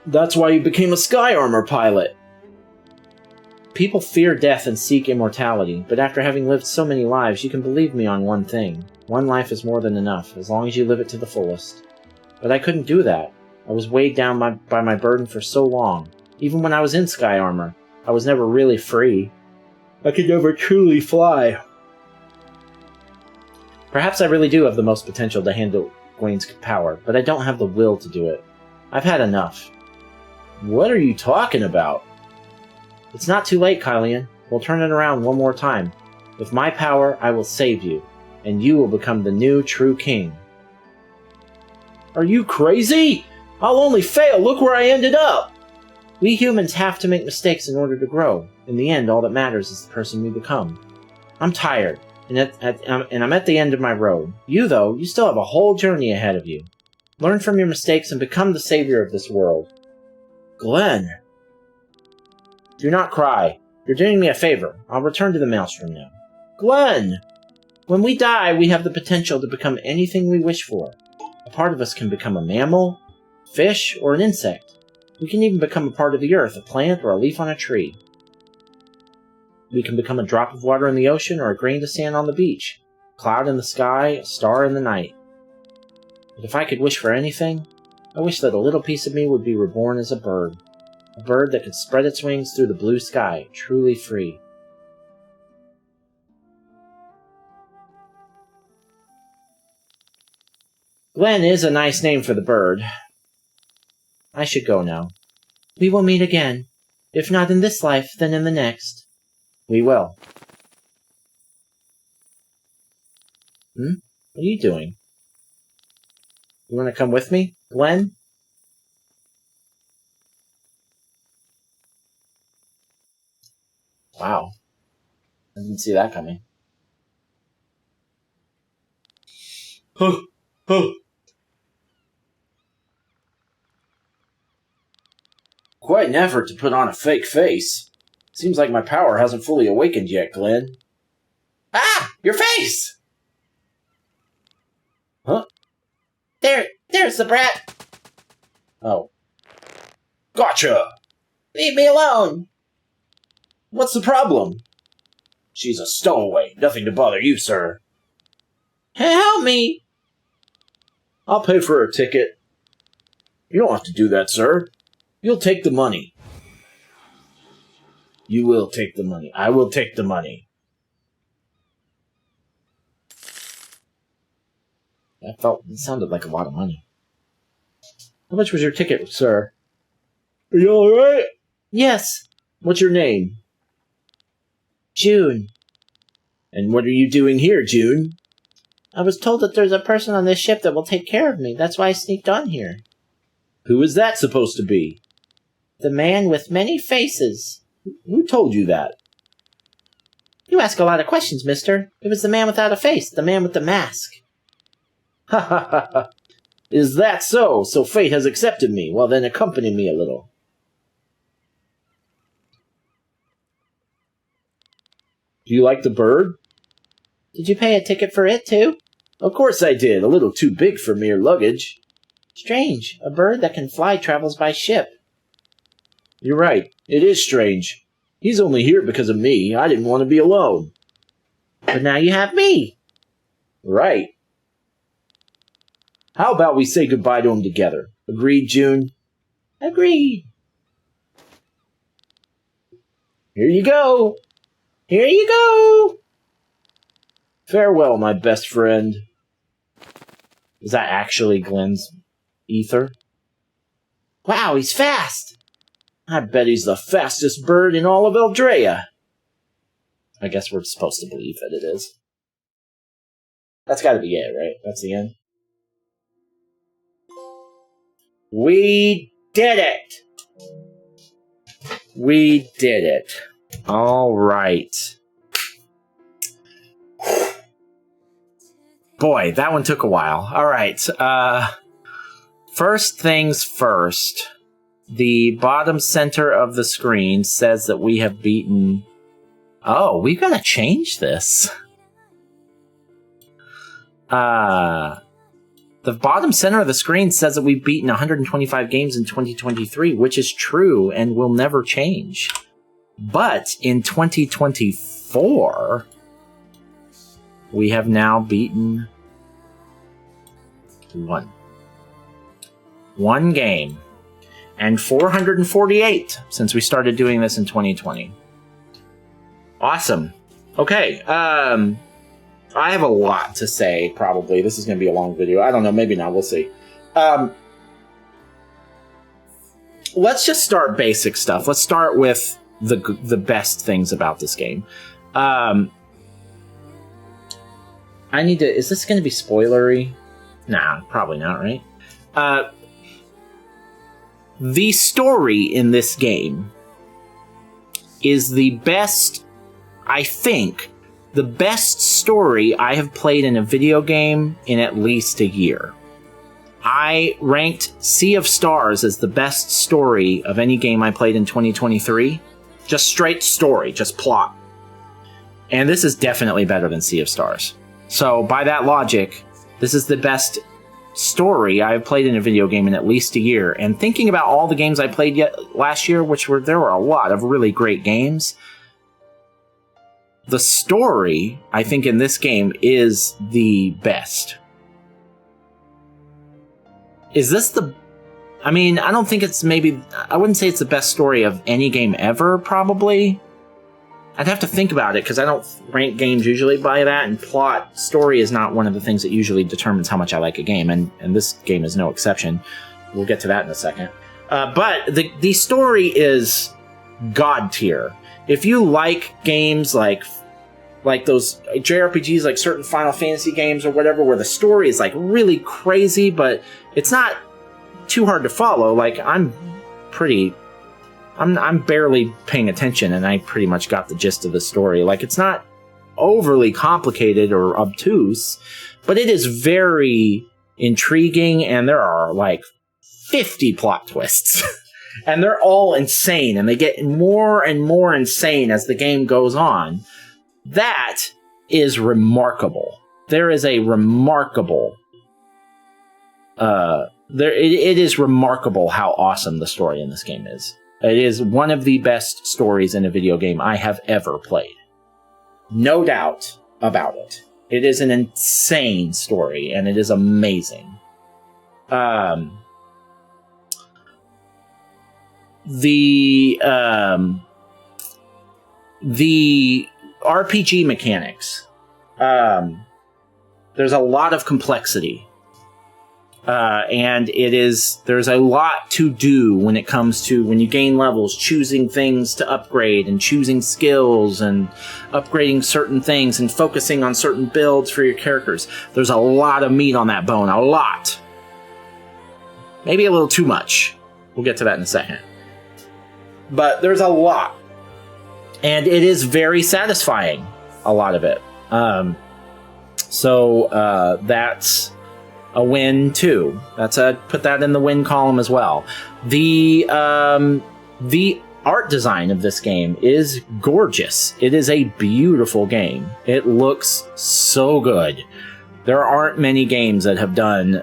That's why you became a sky armor pilot. People fear death and seek immortality, but after having lived so many lives, you can believe me on one thing. One life is more than enough, as long as you live it to the fullest. But I couldn't do that. I was weighed down by my burden for so long. Even when I was in sky armor, I was never really free. I could never truly fly. Perhaps I really do have the most potential to handle Gwain's power, but I don't have the will to do it. I've had enough. What are you talking about? It's not too late, Kylian. We'll turn it around one more time. With my power, I will save you, and you will become the new true king. Are you crazy? I'll only fail. Look where I ended up. We humans have to make mistakes in order to grow. In the end, all that matters is the person we become. I'm tired, and I'm at the end of my road. You, though, you still have a whole journey ahead of you. Learn from your mistakes and become the savior of this world. Glenn. Do not cry. You're doing me a favor. I'll return to the Maelstrom now. Glenn! When we die, we have the potential to become anything we wish for. A part of us can become a mammal, fish, or an insect. We can even become a part of the earth, a plant, or a leaf on a tree. We can become a drop of water in the ocean or a grain of sand on the beach, a cloud in the sky, a star in the night. But if I could wish for anything, I wish that a little piece of me would be reborn as a bird that could spread its wings through the blue sky, truly free. Glenn is a nice name for the bird. I should go now. We will meet again. If not in this life, then in the next. We will. What are you doing? You want to come with me, Glenn? Wow. I didn't see that coming. Quite an effort to put on a fake face. Seems like my power hasn't fully awakened yet, Glenn. Ah! Your face! Huh? There's the brat! Oh. Gotcha! Leave me alone! What's the problem? She's a stowaway. Nothing to bother you, sir. Help me! I'll pay for her ticket. You don't have to do that, sir. You'll take the money. You will take the money. I will take the money. It sounded like a lot of money. How much was your ticket, sir? Are you alright? Yes. What's your name? June. And what are you doing here, June? I was told that there's a person on this ship that will take care of me. That's why I sneaked on here. Who is that supposed to be? The man with many faces. Who told you that? You ask a lot of questions, mister. It was the man without a face, the man with the mask. Ha ha ha ha. Is that so? So fate has accepted me. Well, then accompany me a little. Do you like the bird? Did you pay a ticket for it, too? Of course I did. A little too big for mere luggage. Strange. A bird that can fly travels by ship. You're right. It is strange. He's only here because of me. I didn't want to be alone. But now you have me. Right. How about we say goodbye to him together? Agreed, June? Agreed. Here you go. Here you go. Farewell, my best friend. Is that actually Glenn's ether? Wow, he's fast. I bet he's the fastest bird in all of Eldrea. I guess we're supposed to believe that it is. That's gotta be it, right? That's the end. We did it! We did it. Alright. Boy, that one took a while. Alright, first things first. The bottom center of the screen says that we have beaten... Oh, we've got to change this. The bottom center of the screen says that we've beaten 125 games in 2023, which is true and will never change. But in 2024, we have now beaten 1. One game. And 448 since we started doing this in 2020. Awesome. Okay. I have a lot to say, probably. This is going to be a long video. I don't know. Maybe not. We'll see. Let's just start basic stuff. Let's start with the best things about this game. I need to... Is this going to be spoilery? Nah, probably not, right? The story in this game is the best, I think, the best story I have played in a video game in at least a year. I ranked Sea of Stars as the best story of any game I played in 2023. Just straight story, just plot. And this is definitely better than Sea of Stars. So by that logic, this is the best story I've played in a video game in at least a year. And thinking about all the games I played last year, there were a lot of really great games, the story, I think, in this game is the best. Is this the... I mean, I don't think it's maybe... I wouldn't say it's the best story of any game ever, probably. I'd have to think about it, because I don't rank games usually by that, and plot, story is not one of the things that usually determines how much I like a game, and this game is no exception. We'll get to that in a second. But the story is god tier. If you like games like those JRPGs, like certain Final Fantasy games or whatever, where the story is like really crazy, but it's not too hard to follow, like I'm barely paying attention, and I pretty much got the gist of the story. Like, it's not overly complicated or obtuse, but it is very intriguing, and there are, like, 50 plot twists. And they're all insane, and they get more and more insane as the game goes on. That is remarkable. There is a remarkable... it is remarkable how awesome the story in this game is. It is one of the best stories in a video game I have ever played. No doubt about it. It is an insane story, and it is amazing. The RPG mechanics. There's a lot of complexity. And there's a lot to do when it comes to, when you gain levels, choosing things to upgrade and choosing skills and upgrading certain things and focusing on certain builds for your characters. There's a lot of meat on that bone, a lot. Maybe a little too much. We'll get to that in a second. But there's a lot. And it is very satisfying, a lot of it. So that's a win too. Put that in the win column as well. The art design of this game is gorgeous. It is a beautiful game. It looks so good. There aren't many games that have done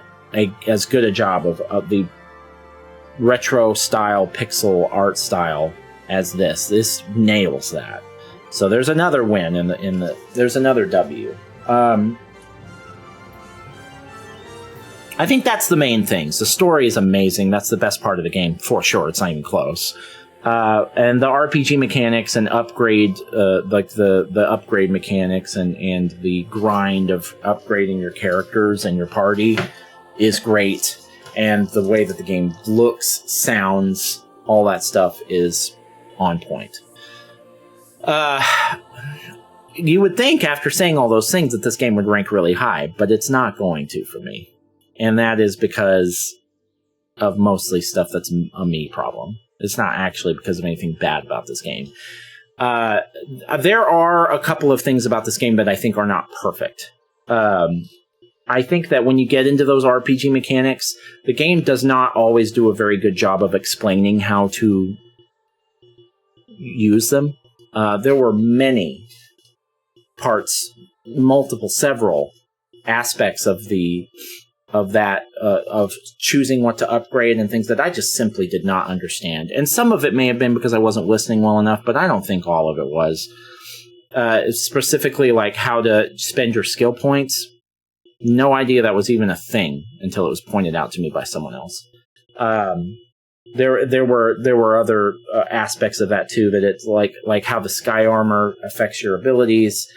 as good a job of the retro style pixel art style as this. This nails that. So there's another win there's another W. I think that's the main things. The story is amazing. That's the best part of the game, for sure. It's not even close. And the RPG mechanics and upgrade, like the upgrade mechanics and the grind of upgrading your characters and your party is great. And the way that the game looks, sounds, all that stuff is on point. You would think after saying all those things that this game would rank really high, but it's not going to for me. And that is because of mostly stuff that's a me problem. It's not actually because of anything bad about this game. There are a couple of things about this game that I think are not perfect. I think that when you get into those RPG mechanics, the game does not always do a very good job of explaining how to use them. There were many parts, several aspects of choosing what to upgrade and things that I just simply did not understand. And some of it may have been because I wasn't listening well enough, but I don't think all of it was. Specifically, like how to spend your skill points. No idea that was even a thing until it was pointed out to me by someone else. There were other aspects of that too, that it's like how the sky armor affects your abilities.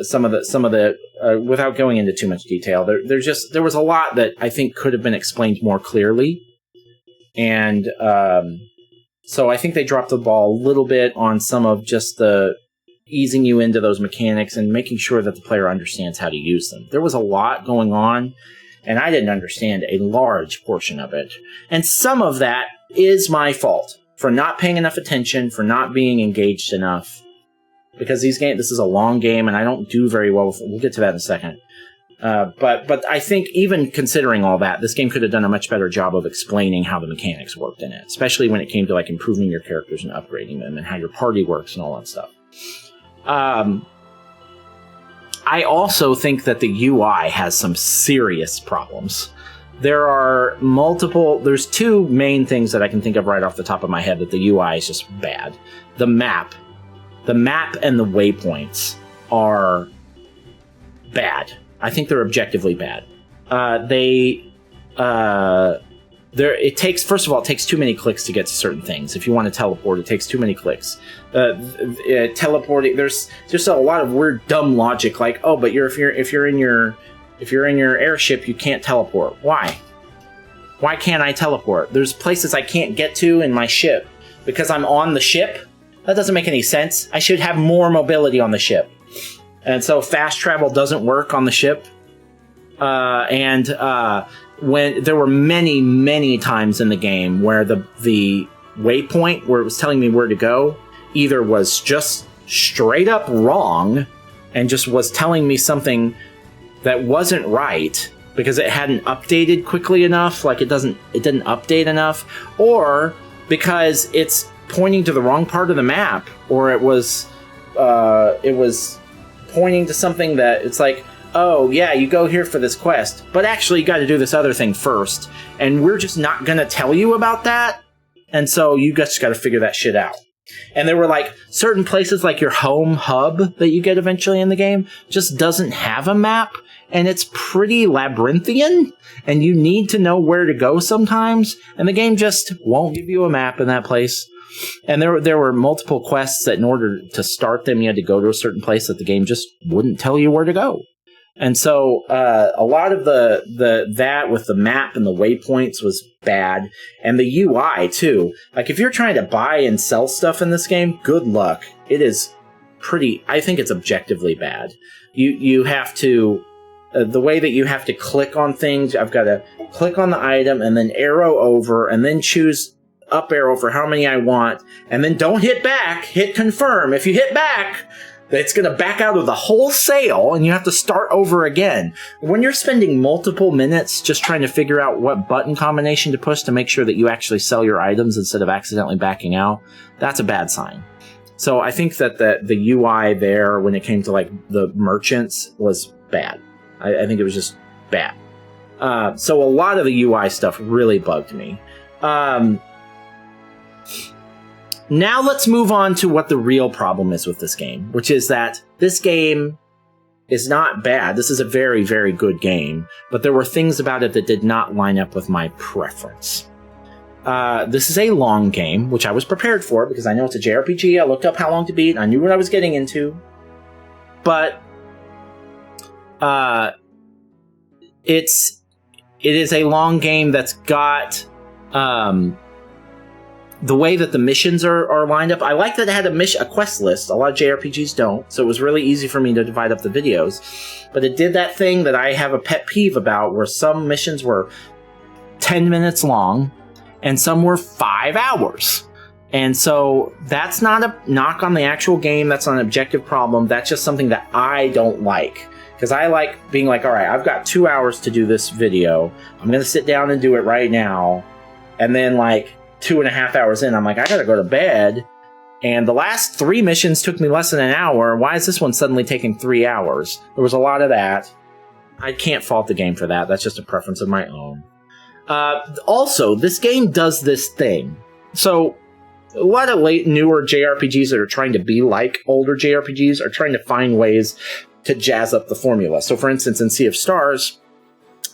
Some of the without going into too much detail, there was a lot that I think could have been explained more clearly, and so I think they dropped the ball a little bit on some of just the easing you into those mechanics and making sure that the player understands how to use them. There was a lot going on, and I didn't understand a large portion of it, and some of that is my fault for not paying enough attention, for not being engaged enough. Because this is a long game, and I don't do very well with it. We'll get to that in a second. But I think even considering all that, this game could have done a much better job of explaining how the mechanics worked in it, especially when it came to like improving your characters and upgrading them and how your party works and all that stuff. I also think that the UI has some serious problems. There's two main things that I can think of right off the top of my head that the UI is just bad. The map and the waypoints are bad. I think they're objectively bad. It takes too many clicks to get to certain things. If you want to teleport, it takes too many clicks. Teleporting, there's just a lot of weird, dumb logic. Like, oh, but if you're in your airship, you can't teleport. Why? Why can't I teleport? There's places I can't get to in my ship because I'm on the ship. That doesn't make any sense. I should have more mobility on the ship. And so fast travel doesn't work on the ship. When there were many, many times in the game where the waypoint where it was telling me where to go either was just straight up wrong and just was telling me something that wasn't right because it hadn't updated quickly enough, like it didn't update enough, or because it's pointing to the wrong part of the map, or it was pointing to something that it's like, oh yeah, you go here for this quest, but actually you got to do this other thing first, and we're just not going to tell you about that, and so you just got to figure that shit out. And there were like certain places, like your home hub that you get eventually in the game just doesn't have a map, and it's pretty labyrinthian, and you need to know where to go sometimes, and the game just won't give you a map in that place. And there were multiple quests that in order to start them, you had to go to a certain place that the game just wouldn't tell you where to go. And so a lot of that with the map and the waypoints was bad. And the UI, too. Like, if you're trying to buy and sell stuff in this game, good luck. It is I think it's objectively bad. You have to... the way that you have to click on things, I've got to click on the item and then arrow over and then choose up arrow for how many I want, and then don't hit back, hit confirm. If you hit back, it's going to back out of the whole sale, and you have to start over again. When you're spending multiple minutes just trying to figure out what button combination to push to make sure that you actually sell your items instead of accidentally backing out, that's a bad sign. So I think that the UI there, when it came to like the merchants, was bad. I think it was just bad. So a lot of the UI stuff really bugged me. Now let's move on to what the real problem is with this game, which is that this game is not bad. This is a very, very good game, but there were things about it that did not line up with my preference. This is a long game, which I was prepared for because I know it's a JRPG. I looked up how long to beat. I knew what I was getting into. But it is a long game that's got... the way that the missions are lined up, I like that it had a quest list. A lot of JRPGs don't, so it was really easy for me to divide up the videos. But it did that thing that I have a pet peeve about, where some missions were 10 minutes long, and some were 5 hours. And so that's not a knock on the actual game, that's not an objective problem, that's just something that I don't like. Because I like being like, alright, I've got 2 hours to do this video, I'm going to sit down and do it right now, and then like 2.5 hours in, I'm like, I gotta go to bed, and the last 3 missions took me less than an hour. Why is this one suddenly taking 3 hours? There was a lot of that. I can't fault the game for that. That's just a preference of my own. Also, this game does this thing. So, a lot of newer JRPGs that are trying to be like older JRPGs are trying to find ways to jazz up the formula. So, for instance, in Sea of Stars,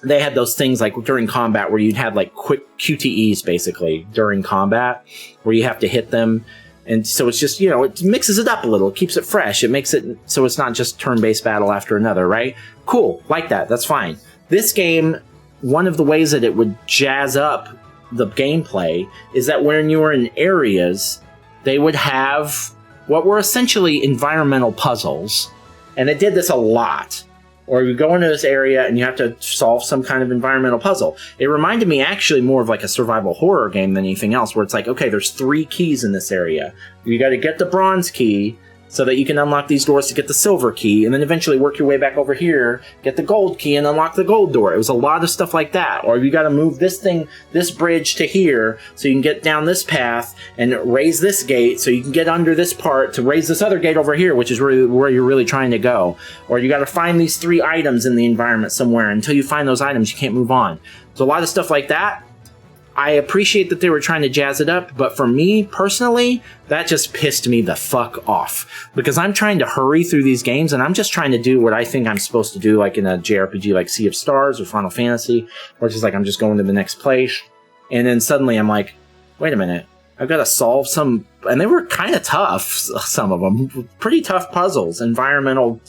they had those things like during combat where you'd have like quick QTEs basically during combat where you have to hit them. And so it's just, it mixes it up a little. It keeps it fresh. It makes it so it's not just turn-based battle after another, right? Cool. Like that. That's fine. This game, one of the ways that it would jazz up the gameplay is that when you were in areas, they would have what were essentially environmental puzzles. And it did this a lot. Or you go into this area and you have to solve some kind of environmental puzzle. It reminded me actually more of like a survival horror game than anything else, where it's like, okay, there's 3 keys in this area. You got to get the bronze key so that you can unlock these doors to get the silver key, and then eventually work your way back over here, get the gold key, and unlock the gold door. It was a lot of stuff like that. Or you got to move this bridge to here so you can get down this path and raise this gate so you can get under this part to raise this other gate over here, which is really where you're really trying to go. Or you got to find these 3 items in the environment somewhere. Until you find those items, you can't move on. So a lot of stuff like that. I appreciate that they were trying to jazz it up, but for me, personally, that just pissed me the fuck off. Because I'm trying to hurry through these games, and I'm just trying to do what I think I'm supposed to do, like in a JRPG like Sea of Stars or Final Fantasy, or just like I'm just going to the next place. And then suddenly I'm like, wait a minute, I've got to solve some... And they were kind of tough, some of them. Pretty tough puzzles, environmental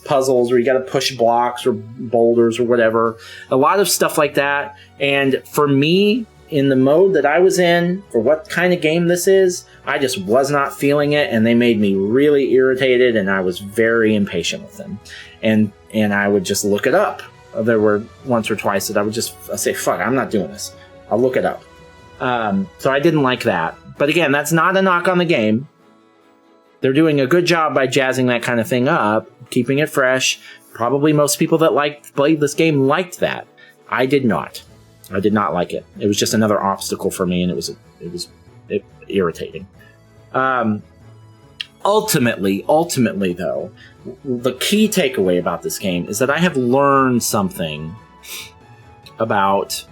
puzzles where you got to push blocks or boulders or whatever. A lot of stuff like that. And for me... in the mode that I was in, for what kind of game this is, I just was not feeling it, and they made me really irritated, and I was very impatient with them. And I would just look it up. There were once or twice that I would just say, fuck, I'm not doing this. I'll look it up. So I didn't like that. But again, that's not a knock on the game. They're doing a good job by jazzing that kind of thing up, keeping it fresh. Probably most people that played this game liked that. I did not. I did not like it. It was just another obstacle for me, and it was irritating. Ultimately, though, the key takeaway about this game is that I have learned something about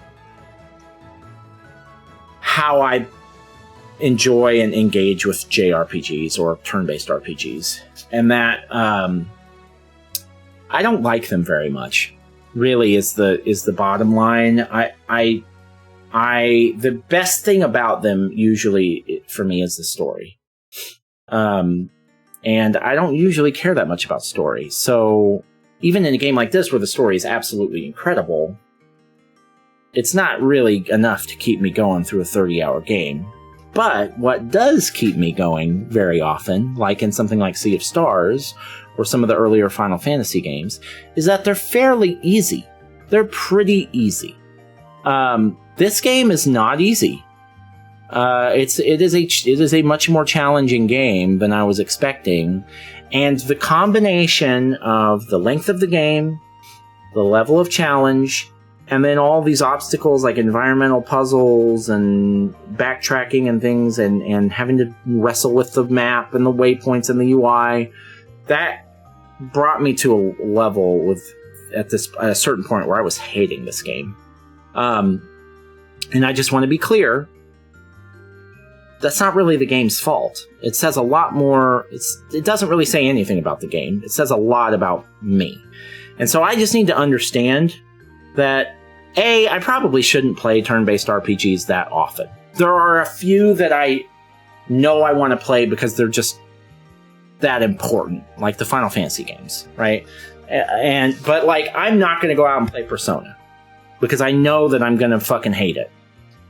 how I enjoy and engage with JRPGs or turn-based RPGs, and that I don't like them very much. Really is the bottom line. The best thing about them usually for me is the story. And I don't usually care that much about story. So even in a game like this where the story is absolutely incredible, it's not really enough to keep me going through a 30-hour game. But what does keep me going very often, like in something like Sea of Stars, or some of the earlier Final Fantasy games, is that they're fairly easy. They're pretty easy. This game is not easy. It is a much more challenging game than I was expecting, and the combination of the length of the game, the level of challenge, and then all these obstacles like environmental puzzles and backtracking and things, and having to wrestle with the map and the waypoints and the UI, that brought me to a level at a certain point where I was hating this game. And I just want to be clear, that's not really the game's fault. It says a lot more. It doesn't really say anything about the game. It says a lot about me. And so I just need to understand that, A, I probably shouldn't play turn-based RPGs that often. There are a few that I know I want to play because they're just that important, like the Final Fantasy games, right? But like, I'm not going to go out and play Persona because I know that I'm going to fucking hate it.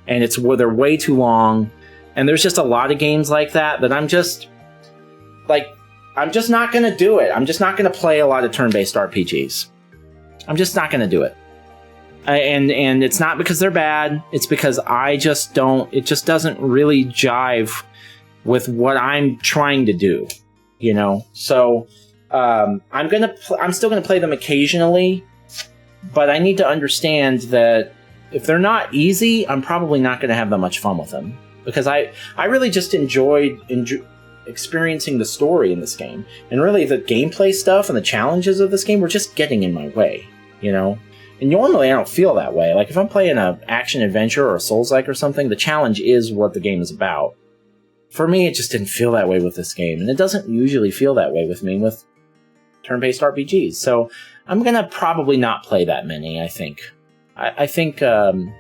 And they're way too long. And there's just a lot of games like that I'm just not going to do it. I'm just not going to play a lot of turn-based RPGs. I'm just not going to do it. And it's not because they're bad. It's because it just doesn't really jive with what I'm trying to do, So I'm still gonna play them occasionally, but I need to understand that if they're not easy, I'm probably not going to have that much fun with them, because I really just enjoyed experiencing the story in this game, and really the gameplay stuff and the challenges of this game were just getting in my way, And normally I don't feel that way. Like if I'm playing an action adventure or a Souls-like or something, the challenge is what the game is about. For me, it just didn't feel that way with this game, and it doesn't usually feel that way with me with turn-based RPGs. So I'm going to probably not play that many, I think. I think I'm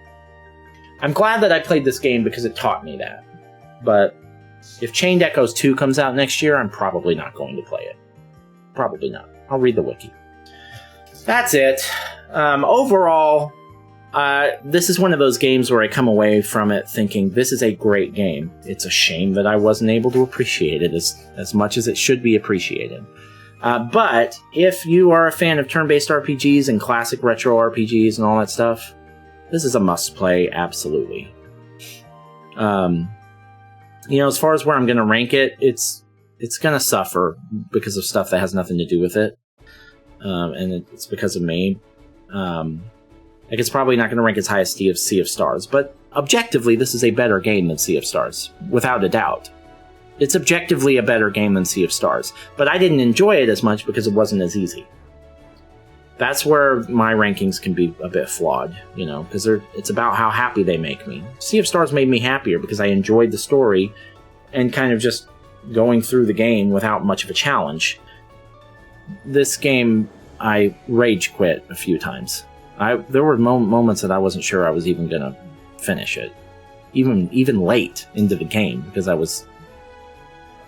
glad that I played this game because it taught me that. But if Chained Echoes 2 comes out next year, I'm probably not going to play it. Probably not. I'll read the wiki. That's it. Overall, this is one of those games where I come away from it thinking, this is a great game. It's a shame that I wasn't able to appreciate it as much as it should be appreciated. But if you are a fan of turn-based RPGs and classic retro RPGs and all that stuff, this is a must-play, absolutely. As far as where I'm going to rank it, it's going to suffer because of stuff that has nothing to do with it. And it's because of me. It's probably not going to rank as high as Sea of Stars, but objectively, this is a better game than Sea of Stars, without a doubt. It's objectively a better game than Sea of Stars, but I didn't enjoy it as much because it wasn't as easy. That's where my rankings can be a bit flawed, because it's about how happy they make me. Sea of Stars made me happier because I enjoyed the story and kind of just going through the game without much of a challenge. This game, I rage quit a few times. There were moments that I wasn't sure I was even going to finish it, even late into the game, because I was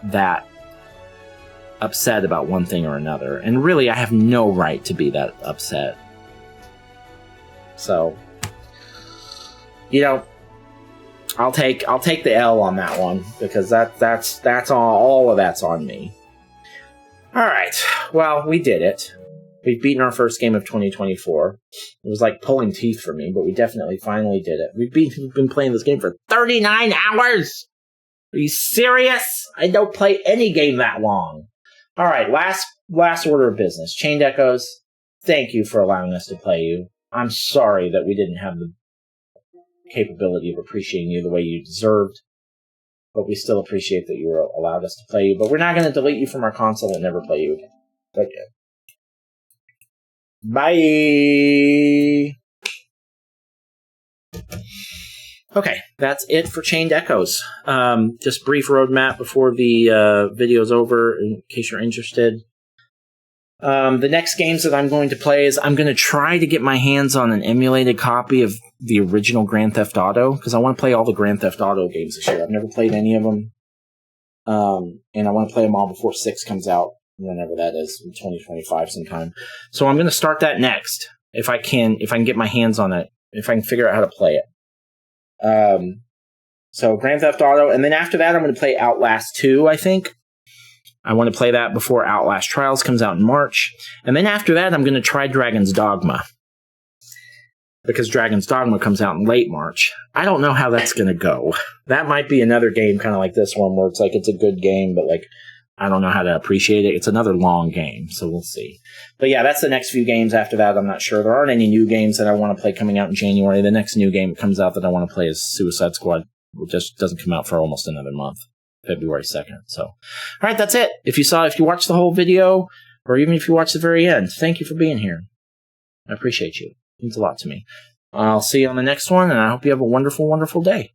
that upset about one thing or another. And really, I have no right to be that upset. So, I'll take the L on that one, because that's all of that's on me. All right, well, we did it. We've beaten our first game of 2024. It was like pulling teeth for me, but we definitely finally did it. We've been playing this game for 39 hours! Are you serious? I don't play any game that long. All right, last order of business. Chained Echoes, thank you for allowing us to play you. I'm sorry that we didn't have the capability of appreciating you the way you deserved, but we still appreciate that you allowed us to play you. But we're not going to delete you from our console and never play you again. Okay. Bye! Okay, that's it for Chained Echoes. Just brief roadmap before the video's over, in case you're interested. The next games that I'm going to play is I'm going to try to get my hands on an emulated copy of the original Grand Theft Auto, because I want to play all the Grand Theft Auto games this year. I've never played any of them. And I want to play them all before 6 comes out, whenever that is, in 2025 sometime. So I'm going to start that next, if I can get my hands on it, if I can figure out how to play it. So Grand Theft Auto, and then after that I'm going to play Outlast 2, I think. I want to play that before Outlast Trials comes out in March. And then after that I'm going to try Dragon's Dogma, because Dragon's Dogma comes out in late March. I don't know how that's going to go. That might be another game kind of like this one, where it's like it's a good game, but I don't know how to appreciate it. It's another long game, so we'll see. But yeah, that's the next few games. After that, I'm not sure. There aren't any new games that I want to play coming out in January. The next new game that comes out that I want to play is Suicide Squad. It just doesn't come out for almost another month, February 2nd. So, all right, that's it. If you watched the whole video, or even if you watched the very end, thank you for being here. I appreciate you. It means a lot to me. I'll see you on the next one, and I hope you have a wonderful, wonderful day.